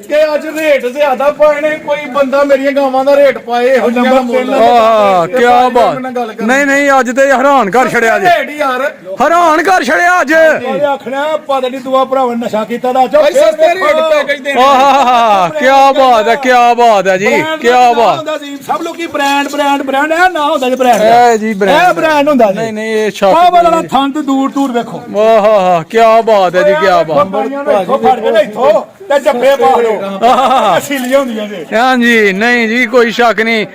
ਕਿ ਅੱਜ ਰੇਟ ਜ਼ਿਆਦਾ ਪਾਏ ਨੇ ਕੋਈ ਬੰਦਾ ਮੇਰੀਆਂ ਗਾਵਾਂ ਦਾ ਰੇਟ ਪਾਏ ਇਹੋ ਜਿਹਾ ਦਾ ਮੁੱਲ ਆਹ ਕੀ ਬਾਤ ਨਹੀਂ ਨਹੀਂ ਅੱਜ ਤੇ ਹੈਰਾਨ ਕਰ ਛੜਿਆ ਜੀ ਰੇਟ ਯਾਰ ਹੈਰਾਨ ਕਰ ਛੜਿਆ ਅੱਜ ਉਹਦੇ ਆਖਣਾ ਪਾਦੜੀ ਦੁਆ ਭਰਾਵਾਂ ਨਸ਼ਾ ਕੀਤਾ ਦਾ ਚੋ ਭਾਈ ਸਸਤੇ ਰੇਟ ਪੈ ਕਹਿੰਦੇ ਨੇ ਆਹਾ ਕੀ ਬਾਤ ਹੈ ਕੀ ਬਾਤ ਹੈ ਜੀ ਕੀ ਬਾਤ ਹੁੰਦਾ ਸੀ ਸਭ ਲੋਕੀ ਬ੍ਰਾਂਡ ਇਹ ਨਾ ਹੁੰਦਾ ਜੀ ਬ੍ਰਾਂਡ ਹੈ ਜੀ ਇਹ ਬ੍ਰਾਂਡ ਬ੍ਰਾਂਡ ਹੁੰਦਾ ਜੀ ਨਹੀਂ ਨਹੀਂ ਇਹ ਸ਼ੱਕ ਪਾਵਰ ਵਾਲਾ ਥਾਂ ਤੋਂ ਦੂਰ ਵੇਖੋ ਆਹਾ ਕੀ ਬਾਤ ਹੈ ਜੀ ਕੀ ਬਾਤ ਬਾਈਆਂ ਨੂੰ ਇੱਥੋਂ ਫੜ ਕੇ ਨਾ ਇੱਥੋਂ ਤੇ ਜੱਫੇ ਪਾ ਲਓ ਆਹਾ ਅਸੀਲੀਆਂ ਹੁੰਦੀਆਂ ਨੇ ਹਾਂਜੀ ਨਹੀਂ ਜੀ ਕੋਈ ਸ਼ੱਕ ਨਹੀਂ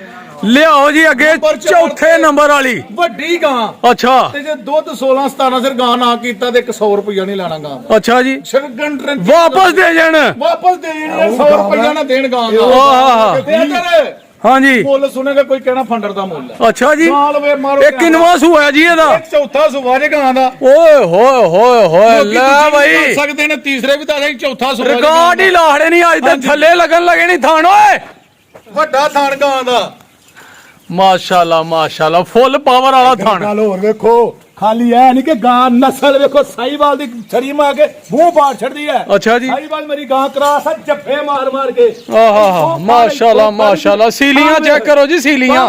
ਲਿਆਓ ਜੀ ਅੱਗੇ ਚੌਥੇ ਨੰਬਰ ਵਾਲੀ ਵੱਡੀ ਗਾਂ ਅੱਛਾ ਤੇ ਜੇ ਦੁੱਧ 16-17 ਸਿਰ ਗਾਂ ਨਾ ਕੀਤਾ ਤੇ 100 ਰੁਪਇਆ ਨਹੀਂ ਲੈਣਾ ਗਾਂ ਅੱਛਾ ਜੀ ਸ਼ਰਗਨ ਵਾਪਸ ਦੇ ਜਾਣ ਵਾਪਸ ਦੇ ਦੇਣੀ 100 ਰੁਪਇਆ ਨਾ ਦੇਣ ਗਾਂ ਦਾ ਆਹਾ ਤੇ ਇੱਧਰ ਹਾਂਜੀ ਮੁੱਲ ਸੁਣੇਗਾ ਕੋਈ ਕਹਿਣਾ ਫੰਡਰ ਦਾ ਮੁੱਲ ਹੈ ਅੱਛਾ ਜੀ ਨਾਲ ਵੇ ਮਾਰੋ ਇਹ ਕਿੰਨਵਾ ਸੂਆ ਜੀ ਇਹਦਾ ਇਹ ਚੌਥਾ ਸੁਭਾ ਜੇ ਗਾਂ ਦਾ ਓਏ ਹੋਏ ਹੋਏ ਹੋਏ ਲੈ ਕਰ ਬਾਈ ਸਕਦੇ ਨੇ ਤੀਸਰੇ ਵੀ ਦੱਸ ਚੌਥਾ ਸੁਭਾ ਰਿਕਾਰਡ ਹੀ ਲਾਹੜੇ ਨਹੀਂ ਅੱਜ ਤੇ ਥੱਲੇ ਲੱਗਣ ਲੱਗੇ ਨਹੀਂ ਥਾਣ ਓਏ ਵੱਡਾ ਥਾਣ ਗਾਂ ਦਾ ਮਾਸ਼ਾਅੱਲਾ ਮਾਸ਼ਾਅੱਲਾ ਫੁੱਲ ਪਾਵਰ ਵਾਲਾ ਥਾਣ ਗੱਲ ਹੋਰ ਵੇਖੋ ਖਾਲੀ ਐ ਨਹੀਂ ਕਿ ਗਾਂ ਨਸਲ ਵੇਖੋ ਸਾਈਵਾਲ ਦੀ ਛਰੀ ਮਾਰ ਕੇ ਮੂੰਹ ਪਾੜ ਛੱਡਦੀ ਐ ਅੱਛਾ ਜੀ ਸਾਈਵਾਲ ਮੇਰੀ ਗਾਂ ਕਰਾਸ ਆ ਜੱਫੇ ਮਾਰ ਕੇ ਆਹਾ ਮਾਸ਼ਾਅੱਲਾ ਮਾਸ਼ਾਅੱਲਾ ਸੀਲੀਆਂ ਚੈੱਕ ਕਰੋ ਜੀ ਸੀਲੀਆਂ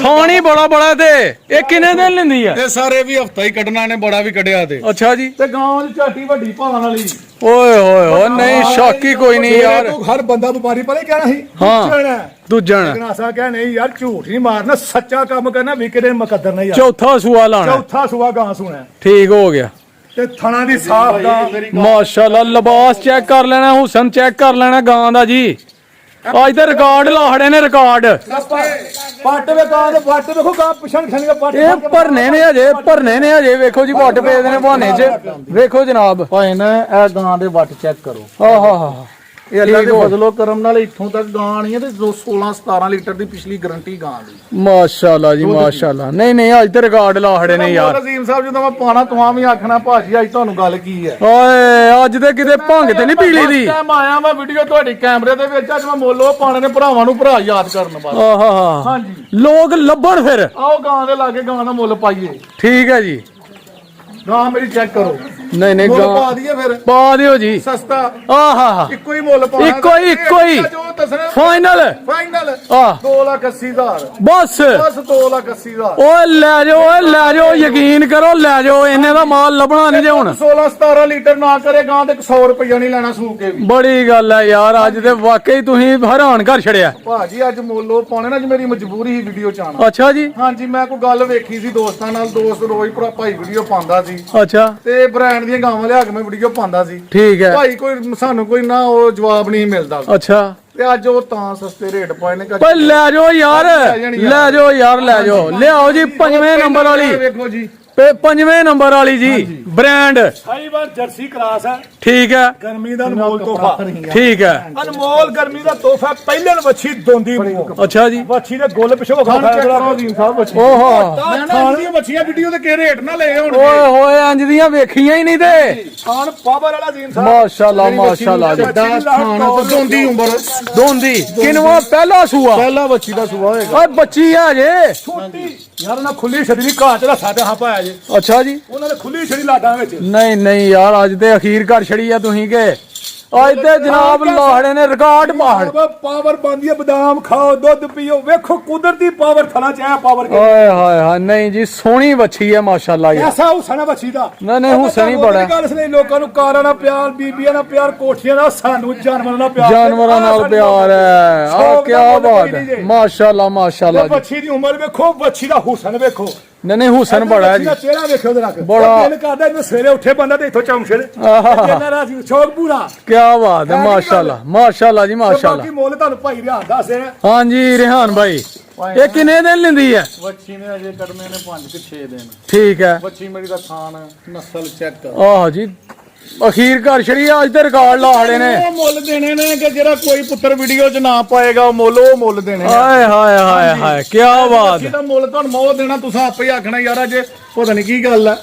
ਥਾਣੀ ਬੜਾ ਬੜਾ ਤੇ ਇਹ ਕਿੰਨੇ ਦਿਨ ਲੈਂਦੀ ਹੈ ਇਹ ਸਾਰੇ ਵੀ ਹਫਤਾ ਹੀ ਕੱਢਣਾ ਨੇ ਬੜਾ ਵੀ ਕੱਢਿਆ ਤੇ ਅੱਛਾ ਜੀ ਤੇ ਗਾਂ ਦੀ ਝਾਟੀ ਵੱਡੀ ਭਾਣ ਵਾਲੀ ਓਏ ਹੋਏ ਹੋਏ ਨਹੀਂ ਸ਼ੱਕ ਹੀ ਕੋਈ ਨਹੀਂ ਯਾਰ ਤੂੰ ਹਰ ਬੰਦਾ ਵਪਾਰੀ ਪਤਾ ਕੀ ਕਹਿਣਾ ਸੀ ਹਾਂ। ਕਹਿਣਾ ਦੂਜਣ ਗਨਾਸਾ ਕਹਿ ਨਹੀਂ ਯਾਰ ਝੂਠ ਨਹੀਂ ਮਾਰਨਾ ਸੱਚਾ ਕੰਮ ਕਰਨਾ ਵਿਕੇ ਦੇ ਮੁਕੱਦਰ ਨਹੀਂ ਯਾਰ ਚੌਥਾ ਸੂਆ ਲਾਣਾ ਚੌਥਾ ਸੁਆ ਗਾਂ ਸੁਣਾ ਠੀਕ ਹੋ ਗਿਆ ਤੇ ਥਣਾ ਦੀ ਸਾਫ ਗਾਂ ਮਾਸ਼ਾਅੱਲਾ ਲਿਬਾਸ ਚੈੱਕ ਕਰ ਲੈਣਾ ਹੁਸਨ ਚੈੱਕ ਕਰ ਲੈਣਾ ਗਾਂ ਦਾ ਜੀ ਅੱਜ ਤੇ ਰਿਕਾਰਡ ਲਾਹੜੇ ਨੇ ਰਿਕਾਰਡ ਪੱਟ ਵੇ ਗਾਂ ਦੇ ਪੱਟ ਵੇਖੋ ਗਾਂ ਪਿਛਣ ਖਣੀ ਪੱਟ ਇਹ ਭਰਨੇ ਨੇ ਹਜੇ ਵੇਖੋ ਜੀ ਵੱਟ ਪੇਦੇ ਨੇ ਬਹਾਨੇ 'ਚ ਵੇਖੋ ਜਨਾਬ ਭਾਈ ਨਾ ਇਹ ਗਾਂ ਦੇ ਵੱਟ ਚੈੱਕ ਕਰੋ ਆਹਾ ਇਹ ਅੱਲਾ ਦੇ ਫਜ਼ਲੋ ਕਰਮ ਨਾਲ ਇੱਥੋਂ ਤੱਕ ਗਾਂ ਆਣੀ ਹੈ ਤੇ 16-17 ਲੀਟਰ ਦੀ ਪਿਛਲੀ ਗਾਰੰਟੀ ਗਾਂ ਦੀ ਮਾਸ਼ਾਅੱਲਾ ਜੀ ਮਾਸ਼ਾਅੱਲਾ ਨਹੀਂ ਨਹੀਂ ਅੱਜ ਤੇ ਰਿਕਾਰਡ ਲਾਹੜੇ ਨੇ ਯਾਰ ਅਜ਼ੀਮ ਸਾਹਿਬ ਜਦੋਂ ਮੈਂ ਪਾਣਾ ਤੁਹਾਂ ਵੀ ਆਖਣਾ ਭਾਜੀ ਅੱਜ ਤੁਹਾਨੂੰ ਗੱਲ ਕੀ ਹੈ ਓਏ ਅੱਜ ਤੇ ਕਿਤੇ ਭੰਗ ਤੇ ਨਹੀਂ ਪੀਲੀ ਦੀ ਟਾਈਮ ਆਇਆ ਮੈਂ ਵੀਡੀਓ ਤੁਹਾਡੀ ਕੈਮਰੇ ਦੇ ਵਿੱਚ ਅੱਜ ਮੈਂ ਮੋਲੋ ਪਾਣੇ ਨੇ ਭਰਾਵਾਂ ਨੂੰ ਭਰਾ ਯਾਦ ਕਰਨ ਬਸ ਆਹਾ ਹਾਂਜੀ ਲੋਕ ਲੱਭਣ ਫਿਰ ਆਓ ਗਾਂ ਦੇ ਲਾਗੇ ਗਾਂ ਦਾ ਮੁੱਲ ਪਾਈਏ ਠੀਕ ਹੈ ਜੀ ਗਾਂ ਮੇਰੀ ਚੈੱਕ ਕਰੋ ਨਹੀਂ ਨਹੀਂ ਮੁੱਲ ਗਾਂ ਪਾ ਦਈਏ ਫਿਰ ਪਾ ਦਿਓ ਜੀ ਸਸਤਾ ਆਹਾ ਇੱਕੋ ਹੀ ਮੁੱਲ ਪਾਣਾ ਇੱਕੋ ਹੀ ਜੋ ਦੱਸਣਾ ਫਾਈਨਲ ਫਾਈਨਲ ਆ 2,80,000 ਬਸ ਬਸ 2,80,000 ਓਏ ਲੈ ਜਾਓ ਯਕੀਨ ਕਰੋ ਲੈ ਜਾਓ ਇਹਨੇ ਦਾ ਮਾਲ ਲੱਭਣਾ ਨਹੀਂ ਜੇ ਹੁਣ 16-17 ਲੀਟਰ ਨਾ ਕਰੇ ਗਾਂ ਤੇ 100 ਰੁਪਇਆ ਨਹੀਂ ਲੈਣਾ ਸੂ ਕੇ ਵੀ ਬੜੀ ਗੱਲ ਹੈ ਯਾਰ ਅੱਜ ਤੇ ਵਾਕਈ ਤੁਸੀਂ ਹੈਰਾਨ ਕਰ ਛੜਿਆ ਭਾਜੀ ਅੱਜ ਮੁੱਲ ਪਾਉਣੇ ਨਾ ਅੱਜ ਮੇਰੀ ਮਜਬੂਰੀ ਸੀ ਵੀਡੀਓ ਚ ਆਉਣਾ ਅੱਛਾ ਜੀ ਹਾਂਜੀ ਮੈਂ ਕੋਈ ਗੱਲ ਵੇਖੀ ਸੀ ਦੋਸਤਾਂ ਨਾਲ ਦੋਸਤ ਰੋਜ਼ ਭਰਾ ਭਾਈ ਵੀਡੀਓ ਪਾਉਂਦਾ ਸੀ ਅੱਛਾ ਤੇ ਬ੍ਰਾਂਡ ਦੀਆਂ ਗਾਵਾਂ ਲਿਆ ਕੇ ਮੈਂ ਵੀਡੀਓ ਪਾਉਂਦਾ ਸੀ ਠੀਕ ਹੈ ਭਾਈ ਕੋਈ ਸਾਨੂੰ ਕੋਈ ਨਾ ਉਹ ਜਵਾਬ ਨਹੀਂ ਮਿਲਦਾ ਅੱਛਾ ਤੇ ਅੱਜ ਉਹ ਤਾਂ ਸਸਤੇ ਰੇਟ ਪਾਏ ਨੇ ਕਿ ਓਏ ਲੈ ਜਾਓ ਯਾਰ ਲੈ ਜਾਓ ਲਿਆਓ ਜੀ 5ਵੇਂ ਨੰਬਰ ਵਾਲੀ ਵੇਖੋ ਜੀ ਪੰਜਵੇਂ ਨੰਬਰ ਵਾਲੀ ਜੀ ਬ੍ਰਾਂਡ ਸਾਈਵਾਲ ਜਰਸੀ ਕਲਾਸ ਹੈ ਠੀਕ ਹੈ ਗਰਮੀ ਦਾ ਅਨਮੋਲ ਤੋਹਫਾ ਠੀਕ ਹੈ ਅਨਮੋਲ ਗਰਮੀ ਦਾ ਤੋਹਫਾ ਪਹਿਲੇ ਵੱਛੀ ਦੋਂਦੀ ਮੂੰਹ ਅੱਛਾ ਜੀ ਵੱਛੀ ਦੇ ਗੁੱਲ ਪਿਛੋ ਓਹੋ ਥਾਣ ਦੀਆਂ ਬੱਚੀਆਂ ਵੀਡੀਓ ਤੇ ਕਿਹੜੇ ਰੇਟ ਨਾ ਲਏ ਹੁਣ ਓਏ ਹੋਏ ਇੰਜ ਦੀਆਂ ਵੇਖੀਆਂ ਹੀ ਨਹੀਂ ਤੇ ਖਾਨ ਪਾਵਰ ਵਾਲਾ ਜ਼ੀਨ ਸਾਹਿਬ ਮਾਸ਼ਾਅੱਲਾ ਮਾਸ਼ਾਅੱਲਾ ਜੀ ਦੋਂਦੀ ਉਮਰ ਦੋਂਦੀ ਕਿਨਵਾ ਪਹਿਲਾ ਸੂਆ ਪਹਿਲਾ ਬੱਚੀ ਦਾ ਸੁਭਾਅ ਹੋਏਗਾ ਓਏ ਬੱਚੀ ਆ ਜੇ ਛੋਟੀ ਯਾਰ ਉਹਨਾਂ ਖੁੱਲੀ ਛੜੀ ਘਾਟ ਦਾ ਸਾਡੇ ਹਾਂ ਪਾਇਆ ਜੇ ਅੱਛਾ ਜੀ ਉਹਨਾਂ ਨੇ ਖੁੱਲੀ ਛੜੀ ਲਾਡਾਂ ਵਿੱਚ ਨਹੀਂ ਨਹੀਂ ਯਾਰ ਅੱਜ ਤੇ ਅਖੀਰ ਕਰ ਛੜੀ ਆ ਤੁਸੀਂ ਕਿ ਅੱਜ ਤੇ ਜਨਾਬ ਲਾਹੜੇ ਨੇ ਰਿਕਾਰਡ ਪਾੜ ਪਾਵਰ ਬੰਦੀ ਬਦਾਮ ਖਾਓ ਦੁੱਧ ਪੀਓ ਵੇਖੋ ਕੁਦਰਤੀ ਪਾਵਰ ਥਲਾ ਚ ਆਇਆ ਪਾਵਰ ਕੇ ਓਏ ਹਾਏ ਹਾਏ ਨਹੀਂ ਜੀ ਸੋਹਣੀ ਬੱਚੀ ਹੈ ਮਾਸ਼ਾਅੱਲਾ ਯਾਰ ਐਸਾ ਹੁਸਨਾ ਬੱਚੀ ਦਾ ਨਹੀਂ ਹੁਸਨ ਹੀ ਬੜਾ ਗੱਲ ਸੁਣੀ ਲੋਕਾਂ ਨੂੰ ਕਾਰਾਂ ਨਾਲ ਪਿਆਰ ਬੀਬੀਆਂ ਨਾਲ ਪਿਆਰ ਕੋਠੀਆਂ ਨਾਲ ਸਾਨੂੰ ਜਾਨਵਰਾਂ ਨਾਲ ਪਿਆਰ ਜਾਨਵਰਾਂ ਨਾਲ ਪਿਆਰ ਹੈ ਆ ਕੀ ਬਾਤ ਹੈ ਮਾਸ਼ਾਅੱਲਾ ਮਾਸ਼ਾਅੱਲਾ ਜੀ ਬੱਚੀ ਦੀ ਉਮਰ ਵੇਖੋ ਬੱਚੀ ਦਾ ਹੁਸਨ ਵੇਖੋ ਨਹੀਂ ਹੁਸਨ ਬੜਾ ਹੈ ਜੀ ਚਿਹਰਾ ਵੇਖੋ ਜਰਾ ਬੜਾ। ਦਿਲ ਕਰਦਾ ਇਹਨੂੰ ਸਵੇਰੇ ਉੱਠੇ ਬੰਦਾ ਤੇ ਇੱਥੋਂ ਚਮਛੜ ਜਿੰਨਾ ਰਾਜੀ ਸ਼ੌਕ ਪੂਰਾ ਕੀ ਬਾਤ ਹੈ ਮਾਸ਼ਾਅੱਲਾ ਮਾਸ਼ਾਅੱਲਾ ਜੀ ਮਾਸ਼ਾਅੱਲਾ ਬਾਕੀ ਮੁੱਲ ਤੁਹਾਨੂੰ ਭਾਈ ਰਿਹਾਨ ਦੱਸ ਦੇਣਾ ਹਾਂਜੀ ਰਿਹਾਨ ਭਾਈ ਇਹ ਕਿੰਨੇ ਦਿਨ ਲੈਂਦੀ ਹੈ ਬੱਚੀ ਨੇ ਅਜੇ ਕੱਢਨੇ ਨੇ 5 ਕਿ 6 ਦਿਨ ਠੀਕ ਹੈ ਬੱਚੀ ਮੇਰੀ ਦਾ ਥਾਣ ਨਸਲ ਚੈੱਕ ਆਹ ਜੀ ਅਖੀਰ ਘਰ ਛੜੀ ਅੱਜ ਤੇ ਰਿਕਾਰਡ ਲਾੜੇ ਨੇ ਉਹ ਮੁੱਲ ਦੇਣੇ ਨੇ ਕਿ ਜਿਹੜਾ ਕੋਈ ਪੁੱਤਰ ਵੀਡੀਓ 'ਚ ਨਾ ਪਾਏਗਾ ਉਹ ਮੁੱਲ ਦੇਣੇ ਨੇ ਹਾਏ ਹਾਏ ਹਾਏ ਹਾਏ ਕੀ ਬਾਤ ਹੈ ਜਿਹਦਾ ਮੁੱਲ ਤੁਹਾਨੂੰ ਮੋਹ ਦੇਣਾ ਤੁਸੀਂ ਆਪੇ ਹੀ ਆਖਣਾ ਯਾਰ ਅੱਜ ਪਤਾ ਨਹੀਂ ਕੀ ਗੱਲ ਹੈ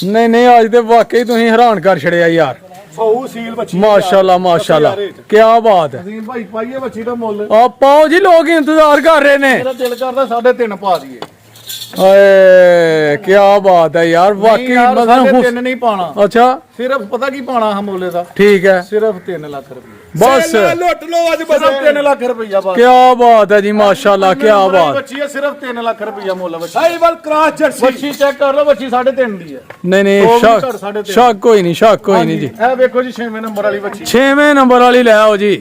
ਨਹੀਂ ਨਹੀਂ ਅੱਜ ਤੇ ਵਾਕਈ ਤੁਸੀਂ ਹੈਰਾਨ ਕਰ ਛੜਿਆ ਯਾਰ ਸੌ ਸੀਲ ਬੱਚੀ ਮਾਸ਼ਾਅੱਲਾ ਮਾਸ਼ਾਅੱਲਾ ਕੀ ਬਾਤ ਹੈ ਅਜ਼ੀਮ ਭਾਈ ਪਾਈਏ ਬੱਚੀ ਦਾ ਮੁੱਲ ਆ ਪਾਓ ਜੀ ਲੋਕ ਇੰਤਜ਼ਾਰ ਕਰ ਰਹੇ ਨੇ ਮੇਰਾ ਦਿਲ ਕਰਦਾ 3.5 ਪਾ ਦਈਏ ਓਏ ਕੀ ਬਾਤ ਹੈ ਯਾਰ ਵਾਕਈ ਮਤਲਬ 3 ਨਹੀਂ ਪਾਣਾ ਅੱਛਾ ਸਿਰਫ ਪਤਾ ਕੀ ਪਾਣਾ ਹੈ ਮੁੱਲੇ ਦਾ ਠੀਕ ਹੈ ਸਿਰਫ 3 ਲੱਖ ਰੁਪਏ ਬਸ ਲੁੱਟ ਲੋ ਅੱਜ ਸਿਰਫ 3 ਲੱਖ ਰੁਪਈਆ ਬਸ ਕੀ ਬਾਤ ਹੈ ਜੀ ਮਾਸ਼ਾਅੱਲਾ ਕੀ ਬਾਤ ਬੱਚੀ ਹੈ ਸਿਰਫ 3 ਲੱਖ ਰੁਪਈਆ ਮੁੱਲ ਬੱਚੀ ਸਾਈਵਲ ਕ੍ਰਾਸ ਜਰਸੀ ਬੱਚੀ ਚੈੱਕ ਕਰ ਲਓ ਬੱਚੀ 3.5 ਦੀ ਹੈ ਨਹੀਂ ਨਹੀਂ ਉਹ ਵੀ ਸ਼ੱਕ ਘਰ 3.5 ਸ਼ੱਕ ਕੋਈ ਨਹੀਂ ਸ਼ੱਕ ਕੋਈ ਨਹੀਂ ਜੀ ਇਹ ਵੇਖੋ ਜੀ 6ਵੇਂ ਨੰਬਰ ਵਾਲੀ ਬੱਚੀ 6ਵੇਂ ਨੰਬਰ ਵਾਲੀ ਲੈ ਆਓ ਜੀ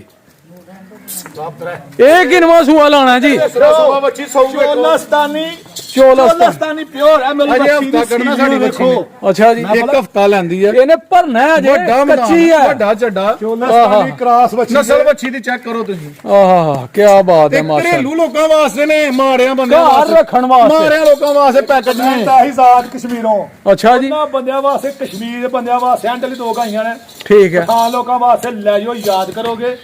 ਇਹ ਕਿਨਵਾ ਸੂਆ ਲਾਣਾ ਜੀ ਸੁਬਾ ਬੱਚੀ ਸੌ ਚੋਲਸਤਾਨੀ ਚੋਲਸਤਾਨ ਚੋਲਸਤਾਨੀ ਪਿਓਰ ਹੈ ਮੇਰੀ ਅਜੇ ਬੱਚੀ ਹਫਤਾ ਕੱਢਣਾ ਸਾਡੀ ਬੱਚੀ ਨੇ ਅੱਛਾ ਜੀ ਇੱਕ ਹਫਤਾ ਲੈਂਦੀ ਹੈ ਇਹਨੇ ਭਰਨਾ ਹੈ ਜੇ ਵੱਡਾ ਕੱਚੀ ਹੈ ਵੱਡਾ ਚੱਡਾ ਚੋਲਸਤਾਨੀ ਕ੍ਰਾਸ ਬੱਚੀ ਨਸਲ ਬੱਚੀ ਦੀ ਚੈੱਕ ਕਰੋ ਤੁਸੀਂ ਆਹਾ ਕੀ ਬਾਤ ਹੈ ਤੇ ਮਾਸ਼ਾਅੱਲਾ ਘਰੇਲੂ ਲੋਕਾਂ ਵਾਸਤੇ ਨੇ ਮਾੜਿਆਂ ਬੰਦਿਆਂ ਘਰ ਵਾਸਤੇ ਰੱਖਣ ਵਾਸਤੇ ਮਾੜਿਆਂ ਲੋਕਾਂ ਵਾਸਤੇ ਪੈਕੇਜ ਨੇ ਤਾਹੀਜ਼ਾਦ ਕਸ਼ਮੀਰੋਂ ਅੱਛਾ ਜੀ ਉਹਨਾਂ ਬੰਦਿਆਂ ਵਾਸਤੇ ਕਸ਼ਮੀਰ ਦੇ ਬੰਦਿਆਂ ਵਾਸਤੇ ਐਂਟਲੀ 2 ਗਾਈਆਂ ਨੇ ਠੀਕ ਹੈ ਖਾਨ ਲੋਕਾਂ ਵਾਸਤੇ ਲੈ ਜਾਓ ਯਾਦ ਕਰੋਗੇ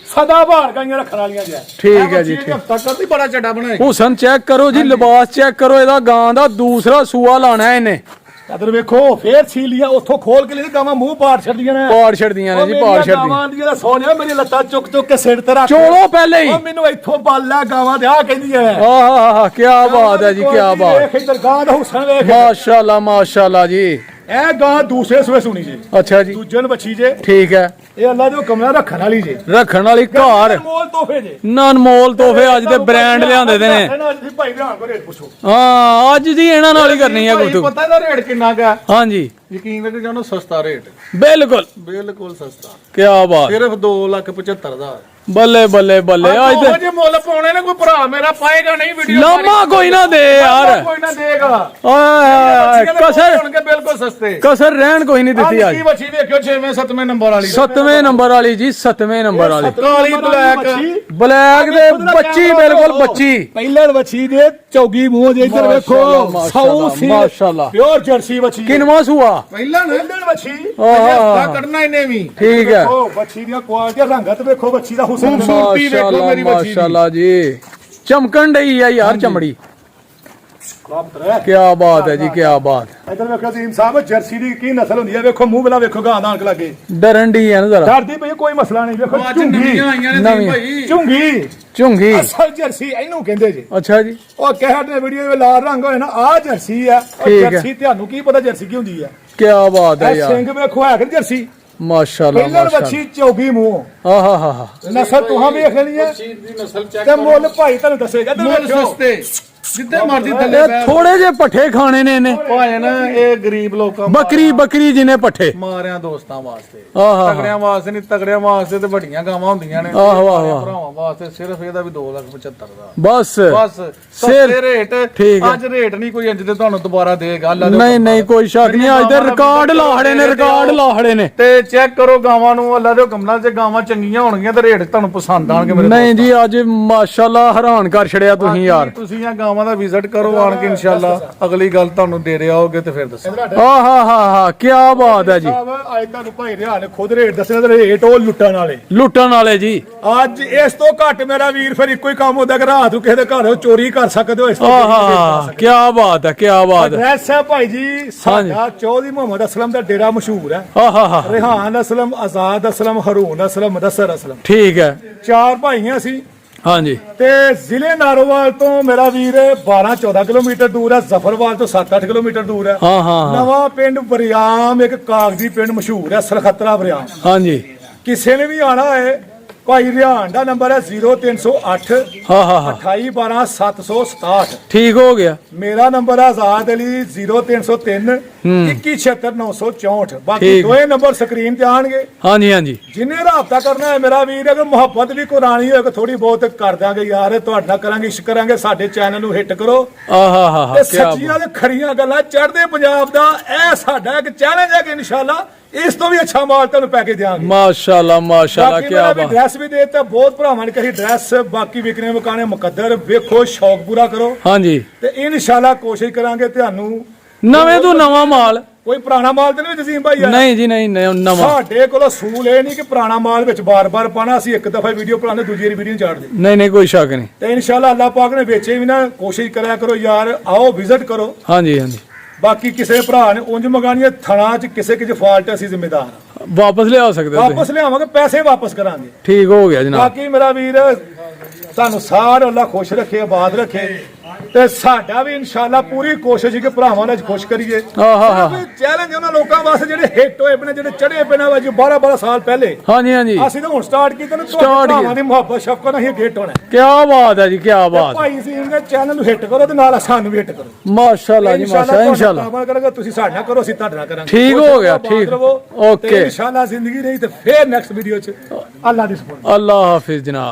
ਸਦਾ ਭਾਰ ਗਾਈਆਂ ਰੱਖਣ ਵਾਲੀਆਂ ਜੇ ਠੀਕ ਹੈ ਜੀ ਠੀਕ ਹਫਤਾ ਕਰਦੀ ਬੜਾ ਚੱਡਾ ਬਣਾਏ ਹੁਸਨ ਚੈੱਕ ਕਰੋ ਜੀ ਲਿਬਾਸ ਚੈੱਕ ਕਰੋ ਇਹਦਾ ਗਾਂ ਦਾ ਦੂਸਰਾ ਸੂਆ ਲਾਣਾ ਇਹਨੇ ਇਧਰ ਵੇਖੋ ਫੇਰ ਸੀਲੀਆਂ ਉੱਥੋਂ ਖੋਲ ਕੇ ਲਈ ਗਾਵਾਂ ਮੂੰਹ ਪਾੜ ਛੱਡੀਆਂ ਨੇ ਪਾੜ ਛੱਡਦੀਆਂ ਨੇ ਜੀ ਪਾੜ ਛੱਡਦੀਆਂ ਗਾਵਾਂ ਦੀਆਂ ਸੋਹਣਿਆ ਮੇਰੀ ਲੱਤਾਂ ਚੁੱਕ ਚੁੱਕ ਕੇ ਸਿਰ ਤੇ ਰੱਖ ਚੋਲੋ ਪਹਿਲੇ ਹੀ ਉਹ ਮੈਨੂੰ ਇੱਥੋਂ ਬੱਲ ਲੈ ਗਾਵਾਂ ਦੇ ਆ ਕਹਿੰਦੀ ਐ ਆਹਾ ਕੀ ਬਾਤ ਹੈ ਜੀ ਕੀ ਬਾਤ ਵੇਖ ਇੱਧਰ ਗਾਂ ਦਾ ਹੁਸਨ ਵੇਖ ਮਾਸ਼ਾਅੱਲਾ ਮਾਸ਼ਾਅੱਲਾ ਜੀ ਇਹ ਗਾਂ ਦੂਸਰੇ ਸੂਏ ਸੁਣੀ ਜੇ ਅੱਛਾ ਜੀ ਦੂਜੇ ਨੂੰ ਬੱਚੀ ਜੇ ਠੀਕ ਹੈ ਇਹ ਅੱਲਾ ਦੇ ਕਮਰਾ ਰੱਖਣ ਵਾਲੀ ਜੇ ਰੱਖਣ ਵਾਲੀ ਘਰ ਮੋਲ ਤੋਹਫੇ ਜੇ ਅਨਮੋਲ ਤੋਹਫੇ ਅੱਜ ਦੇ ਬ੍ਰਾਂਡ ਲਿਆਂਦੇ ਦੇ ਨੇ ਭਾਈ ਧਿਆਨ ਕੋ ਰੇਟ ਪੁੱਛੋ ਹਾਂ ਅੱਜ ਦੀ ਇਹਨਾਂ ਨਾਲ ਹੀ ਕਰਨੀ ਹੈ ਗੁੱਤੂ ਪਤਾ ਇਹਦਾ ਰੇਟ ਕਿੰਨਾ ਕਾ ਹਾਂਜੀ ਯਕੀਨ ਕਰੋ ਜਾਨੋ ਸਸਤਾ ਰੇਟ ਬਿਲਕੁਲ ਬਿਲਕੁਲ ਸਸਤਾ ਕੀ ਬਾਤ ਸਿਰਫ 2,75,000 ਬੱਲੇ ਬੱਲੇ ਬੱਲੇ ਅੱਜ ਉਹ ਤੇ ਜੇ ਮੁੱਲ ਪਾਉਣੇ ਨੇ ਕੋਈ ਭਰਾ ਮੇਰਾ ਪਾਏਗਾ ਨਹੀਂ ਵੀਡੀਓ ਲਾਮਾ ਕੋਈ ਨਾ ਦੇ ਯਾਰ ਕੋਈ ਨਾ ਦੇਗਾ ਓਏ ਕਸਰ ਹੋਣਗੇ ਬਿਲਕੁਲ ਸਸਤੇ ਕਸਰ ਰਹਿਣ ਕੋਈ ਨਹੀਂ ਦਿੱਤੀ ਅੱਜ ਕੀ ਬੱਚੀ ਵੇਖਿਓ 6ਵੇਂ 7ਵੇਂ ਨੰਬਰ ਵਾਲੀ 7ਵੇਂ ਨੰਬਰ ਵਾਲੀ ਜੀ 7ਵੇਂ ਨੰਬਰ ਵਾਲੀ ਕਾਲੀ ਬਲੈਕ ਬਲੈਕ ਦੇ ਬੱਚੀ ਬਿਲਕੁਲ ਬੱਚੀ ਪਹਿਲੇ ਬੱਚੀ ਦੇ ਚੌਗੀ ਮੂੰਹ ਜੇ ਇੱਧਰ ਵੇਖੋ ਮਾਸ਼ਾਅੱਲਾ, ਸੌ ਸੀ ਮਾਸ਼ਾਅੱਲਾ। ਪਿਓਰ ਜਰਸੀ ਬੱਚੀ ਕਿਨਵਾ ਸੂਆ ਪਹਿਲਾਂ ਨਾ ਪਹਿਲੇ ਬੱਚੀ ਹਫਤਾ ਕੱਢਣਾ ਇਹਨੇ ਵੀ ਠੀਕ ਹੈ ਉਹ ਬੱਚੀ ਦੀਆਂ ਕੁਆਲਿਟੀਆਂ ਰੰਗਤ ਵੇਖੋ ਬੱਚੀ ਦਾ ਹੁਸਨ ਖੂਬਸੂਰਤੀ ਵੇਖੋ ਮਾਸ਼ਾਅੱਲਾ ਮੇਰੀ ਬੱਚੀ ਦੀ। ਮਾਸ਼ਾਅੱਲਾ ਜੀ ਚਮਕਣ ਡਈ ਆ ਯਾਰ ਚਮੜੀ ਕੀ ਬਾਤ ਹੈ ਜੀ ਕੀ ਬਾਤ ਇੱਧਰ ਵੇਖੋ ਅਜ਼ੀਮ ਸਾਹਿਬ ਜਰਸੀ ਦੀ ਕੀ ਨਸਲ ਹੁੰਦੀ ਹੈ ਵੇਖੋ ਮੂੰਹ ਬਲਾ ਵੇਖੋ ਗਾਂ ਦਾ ਅੰਕ ਲੱਗੇ ਡਰਨ ਡਈ ਹੈ ਨਾ ਜ਼ਰਾ ਡਰਦੀ ਪਈ ਕੋਈ ਮਸਲਾ ਨਹੀਂ ਵੇਖੋ ਅੱਜ ਨਵੀਆਂ ਆਈਆਂ ਨੇ ਨਵੀਂ। ਜੀ ਭਾਈ ਝੁੰਗੀ ਝੁੰਗੀ ਅਸਲ ਜਰਸੀ ਇਹਨੂੰ ਕਹਿੰਦੇ ਜੀ ਅੱਛਾ ਜੀ ਉਹ ਕਹਿਣ ਵੀਡੀਓ ਵਿੱਚ ਲਾਲ ਰੰਗ ਹੋਏ ਨਾ ਆ ਜਰਸੀ ਆ ਉਹ ਠੀਕ ਹੈ। ਜਰਸੀ ਤੁਹਾਨੂੰ ਕੀ ਪਤਾ ਜਰਸੀ ਕੀ ਹੁੰਦੀ ਆ ਕੀ ਬਾਤ ਹੈ ਇਹ ਯਾਰ ਸਿੰਘ ਵੇਖੋ ਹੈ ਕਿ ਜਰਸੀ ਮਾਸ਼ਾਅੱਲਾ ਪਹਿਲਾਂ ਮਾਸ਼ਾਅੱਲਾ ਬੱਚੀ ਚੌਗੀ ਮੂੰਹ ਆਹਾ ਹਾ ਹਾ ਨਸਲ ਤੁਹਾਂ ਵੇਖ ਲੈਣੀ ਹੈ ਬੱਚੀ ਦੀ ਨਸਲ ਚੈੱਕ ਤੇ ਮੁੱਲ ਭਾਈ ਤੁਹਾਨੂੰ ਦੱਸੇਗਾ ਇੱਧਰ ਮੁੱਲ ਵੇਖੋ ਸਸਤੇ ਜਿੱਦੇ ਮਰਜ਼ੀ ਥੱਲੇ ਇਹ ਥੋੜੇ ਜੇ ਪੱਠੇ ਖਾਣੇ ਨੇ ਇਹਨੇ ਭਾਏ ਨਾ ਇਹ ਗਰੀਬ ਲੋਕਾਂ ਬੱਕਰੀ ਜਿਹਨੇ ਪੱਠੇ ਮਾਰਿਆਂ ਦੋਸਤਾਂ ਵਾਸਤੇ ਆਹਾ ਤਗੜਿਆਂ ਵਾਸਤੇ ਨਹੀਂ ਤਗੜਿਆਂ ਵਾਸਤੇ ਤੇ ਵੱਡੀਆਂ ਗਾਵਾਂ ਹੁੰਦੀਆਂ ਨੇ ਆਹੋ, ਆਹੋ। ਭਰਾਵਾਂ ਵਾਸਤੇ ਸਿਰਫ ਇਹਦਾ ਵੀ 2,75,000 ਦਾ ਬਸ ਬਸ ਸਿਰ ਸਸਤੇ ਰੇਟ ਠੀਕ ਹੈ। ਅੱਜ ਰੇਟ ਨਹੀਂ ਕੋਈ ਇੰਜ ਤੇ ਤੁਹਾਨੂੰ ਦੁਬਾਰਾ ਦੇਗਾ ਅੱਲਾ ਦੇ ਨਹੀਂ ਨਹੀਂ ਕੋਈ ਸ਼ੱਕ ਨਹੀਂ ਅੱਜ ਦੇ ਰਿਕਾਰਡ ਲਾਹੜੇ ਨੇ ਰਿਕਾਰਡ ਲਾਹੜੇ ਨੇ ਤੇ ਚੈੱਕ ਕਰੋ ਗਾਵਾਂ ਨੂੰ ਅੱਲਾ ਦੇ ਹੁਕਮ ਨਾਲ ਜੇ ਗਾਵਾਂ ਚੰਗੀਆਂ ਹੋਣਗੀਆਂ ਤੇ ਰੇਟ ਤੁਹਾਨੂੰ ਪਸੰਦ ਆਣਗੇ ਮੇਰੇ ਨਹੀਂ ਜੀ ਅੱਜ ਮਾਸ਼ਾਅੱਲਾ ਹੈਰਾਨ ਕਰ ਛੜਿਆ ਤੁਸੀਂ ਯਾਰ ਤੁਸੀਂ ਆ ਗਾਵਾਂ ਗਾਵਾਂ ਦਾ ਵਿਜ਼ਿਟ ਕਰੋ ਆਣ ਕੇ ਇਨਸ਼ਾਅੱਲਾ ਅਗਲੀ ਗੱਲ ਤੁਹਾਨੂੰ ਦੇ ਰਿਹਾ ਹੋਗੇ ਤੇ ਫਿਰ ਦੱਸੋ। ਆਹਾ ਕੀ ਬਾਤ ਹੈ ਜੀ। ਅੱਜ ਤੁਹਾਨੂੰ ਭਾਈ ਰਿਆ ਨੇ ਖੁਦ ਰੇਟ ਦੱਸਿਆ ਤੇ ਰੇਟ ਉਹ ਲੁੱਟਣ ਵਾਲੇ ਜੀ। ਅੱਜ ਇਸ ਤੋਂ ਘੱਟ ਮੇਰਾ ਵੀਰ ਫਿਰ ਇੱਕੋ ਹੀ ਕੰਮ ਹੁੰਦਾ ਕਿ ਰਾਤ ਨੂੰ ਕਿਸੇ ਦੇ ਘਰੋਂ ਚੋਰੀ ਕਰ ਸਕਦੇ ਹੋ। ਇਸ ਤੋਂ ਆਹਾ ਕੀ ਬਾਤ ਹੈ, ਕੀ ਬਾਤ ਹੈ। ਐਡਰੈਸ ਹੈ ਭਾਈ ਜੀ ਸਾਡਾ ਚੌਧਰੀ ਮੁਹੰਮਦ ਅਸਲਮ ਦਾ ਡੇਰਾ ਮਸ਼ਹੂਰ ਹੈ। ਆਹਾ ਰਿਹਾਨ ਅਸਲਮ, ਆਜ਼ਾਦ ਅਸਲਮ, ਹਰੂਨ ਅਸਲਮ, ਮੁਦੱਸਰ ਅਸਲਮ, ਠੀਕ ਹੈ। 4 ਭਾਈ ਹਾਂ ਅਸੀਂ। ਹਾਂਜੀ ਤੇ ਜ਼ਿਲ੍ਹੇ ਨਾਰੋਵਾਲ ਤੋਂ ਮੇਰਾ ਵੀਰ 12-14 ਕਿਲੋਮੀਟਰ ਦੂਰ ਹੈ। ਜ਼ਫਰਵਾਲ ਤੋਂ 7-8 ਕਿਲੋਮੀਟਰ ਦੂਰ ਹੈ। ਹਾਂ ਨਵਾਂ ਪਿੰਡ ਬਰਿਆਮ ਇੱਕ ਕਾਗਜ਼ੀ ਪਿੰਡ ਮਸ਼ਹੂਰ ਹੈ, ਸਰਖਤਰਾ ਬਰਿਆਮ। ਹਾਂਜੀ ਕਿਸੇ ਨੇ ਵੀ ਆਣਾ ਹੈ ਭਾਈ ਰਿਹਾਨ ਦਾ ਨੰਬਰ ਹੈ 0308 ਹਾਂ 2812 767। ਠੀਕ ਹੋ ਗਿਆ। ਮੇਰਾ ਨੰਬਰ ਹੈ ਆਜ਼ਾਦ ਅਲੀ 0303 2176 ਬਾਕੀ ਠੀਕ। ਦੋਏ ਨੰਬਰ ਸਕਰੀਨ ਤੇ ਆਣਗੇ। ਹਾਂਜੀ ਜਿੰਨੇ ਰਾਬਤਾ ਕਰਨਾ ਹੈ ਮੇਰਾ ਵੀਰ, ਅਗਰ ਮੁਹੱਬਤ ਵੀ ਕੁਰਾਨੀ ਹੋਏ ਥੋੜੀ ਬਹੁਤ ਕਰ ਦਾਂਗੇ ਯਾਰ, ਤੁਹਾਡੇ ਨਾਲ ਕਰਾਂਗੇ, ਇਸ਼ਕ ਕਰਾਂਗੇ। ਸਾਡੇ ਚੈਨਲ ਨੂੰ ਹਿੱਟ ਕਰੋ। ਆਹਾ ਤੇ ਕੀ ਸੱਚੀਆਂ ਤੇ ਖਰੀਆਂ ਗੱਲਾਂ ਚੜ੍ਹਦੇ ਪੰਜਾਬ ਦਾ ਇਹ ਸਾਡਾ ਇੱਕ ਚੈਲੰਜ ਹੈ ਕਿ ਇਨਸ਼ਾਅੱਲਾ ਇਸ ਤੋਂ ਵੀ ਅੱਛਾ ਮਾਲ ਤੁਹਾਨੂੰ ਪੈ ਕੇ ਦਿਆਂਗੇ। ਮਾਸ਼ਾਅੱਲਾ ਬਾਕੀ ਕੀ ਮੇਰਾ ਵੀ ਬਾਤ। ਡਰੈਸ ਵੀ ਦੇਤਾ, ਬਹੁਤ ਭਰਾਵਾਂ ਨੇ ਕਹੀ ਡਰੈਸ, ਬਾਕੀ ਵਿਕਨੇ ਮਕਾਨੇ ਮੁਕੱਦਰ। ਵੇਖੋ ਸ਼ੌਕ ਪੂਰਾ ਕਰੋ ਹਾਂਜੀ ਤੇ ਇਨਸ਼ਾਅੱਲਾ ਕੋਸ਼ਿਸ਼ ਕਰਾਂਗੇ ਤੁਹਾਨੂੰ ਨਵੇਂ ਤੋਂ ਨਵਾਂ ਮਾਲ। ਕੋਈ ਪੁਰਾਣਾ ਮਾਲ ਤੇ ਨਹੀਂ ਜਸੀਮ ਭਾਈ ਯਾਰ। ਨਹੀਂ ਜੀ ਨਹੀਂ ਨਵਾਂ। ਸਾਡੇ ਕੋਲ ਅਸੂਲ ਇਹ ਨਹੀਂ ਕਿ ਪੁਰਾਣਾ ਮਾਲ ਵਿੱਚ ਬਾਰ-ਬਾਰ ਪਾਣਾ। ਅਸੀਂ ਇੱਕ ਦਫਾ ਵੀਡੀਓ ਬਣਾਉਂਦੇ, ਦੂਜੀ ਵਾਰੀ ਵੀਡੀਓ ਚਾੜਦੇ। ਨਹੀਂ ਕੋਈ ਸ਼ੱਕ ਨਹੀਂ। ਤੇ ਇਨਸ਼ਾਅੱਲਾ ਅੱਲਾਹ ਪਾਕ ਨੇ ਵੇਚੇ ਵੀ ਨਾ, ਕੋਸ਼ਿਸ਼ ਕਰਿਆ ਕਰੋ ਯਾਰ, ਆਓ ਵਿਜ਼ਿਟ ਕਰੋ। ਹਾਂਜੀ ਬਾਕੀ ਕਿਸੇ ਭਰਾ ਨੇ ਉਂਝ ਮੰਗਾਣੀ ਹੈ ਥਣਾ ਚ ਕਿਸੇ ਕਿਜ ਫਾਲਟ ਅਸੀਂ ਜ਼ਿੰਮੇਦਾਰ ਹਾਂ। ਵਾਪਸ ਲਿਆ ਸਕਦੇ ਹੋ ਵਾਪਸ ਤੁਸੀਂ। ਲਿਆਵਾਂਗੇ, ਪੈਸੇ ਵਾਪਸ ਕਰਾਂਗੇ। ਠੀਕ ਹੋ ਗਿਆ ਜਨਾਬ। ਬਾਕੀ ਮੇਰਾ ਵੀਰ ਤੁਹਾਨੂੰ ਸਾਰਾ ਅੱਲਾਹ ਖੁਸ਼ ਰੱਖੇ, ਆਬਾਦ ਰੱਖੇ। ਤੇ ਸਾਡਾ ਵੀ ਇਨਸ਼ਾਅੱਲਾ ਪੂਰੀ ਕੋਸ਼ਿਸ਼ ਹੈ ਕਿ ਭਰਾਵਾਂ ਨੂੰ ਖੁਸ਼ ਕਰੀਏ। ਚੈਲੰਜ ਉਹਨਾਂ ਲੋਕਾਂ ਵਾਸਤੇ ਜਿਹੜੇ ਹਿੱਟ ਹੋਏ ਪਏ ਨੇ, ਜਿਹੜੇ ਚੜੇ ਪਏ ਨੇ 12-12 ਸਾਲ ਪਹਿਲੇ। ਹਾਂਜੀ ਅਸੀਂ ਤਾਂ ਹੁਣ ਸਟਾਰਟ ਕੀਤਾ ਨਾ, ਤੁਹਾਡੇ ਭਰਾਵਾਂ ਦੀ ਮੁਹੱਬਤ ਸ਼ਫਕਤ ਨਾਲ ਹੀ ਹਿੱਟ ਹੋਣਾ। ਕੀ ਬਾਤ ਹੈ ਜੀ, ਕੀ ਬਾਤ। ਭਾਈ ਜੀ ਦੇ ਚੈਨਲ ਨੂੰ ਹਿੱਟ ਕਰੋ ਤੇ ਨਾਲ ਸਾਨੂੰ ਵੀ ਹਿੱਟ ਕਰੋ। ਮਾਸ਼ਾਅੱਲਾ ਜੀ ਮਾਸ਼ਾਅੱਲਾ। ਇਨਸ਼ਾਅੱਲਾ ਕੰਮ ਕਰਾਂਗੇ, ਤੁਸੀਂ ਸਾਡੇ ਨਾਲ ਕਰੋ, ਅਸੀਂ ਤੁਹਾਡੇ ਨਾਲ ਕਰਾਂਗੇ। ਠੀਕ ਹੋ ਗਿਆ, ਠੀਕ। ਓਕੇ ਇਨਸ਼ਾਅੱਲਾ ਜ਼ਿੰਦਗੀ ਰਹੀ ਤੇ ਫੇਰ ਨੈਕਸਟ ਵੀਡੀਓ ਚ ਅੱਲਾਹ ਦੀ ਸਪੋਰਟ। ਅੱਲਾਹ ਹਾਫਿਜ਼ ਜਨਾਬ।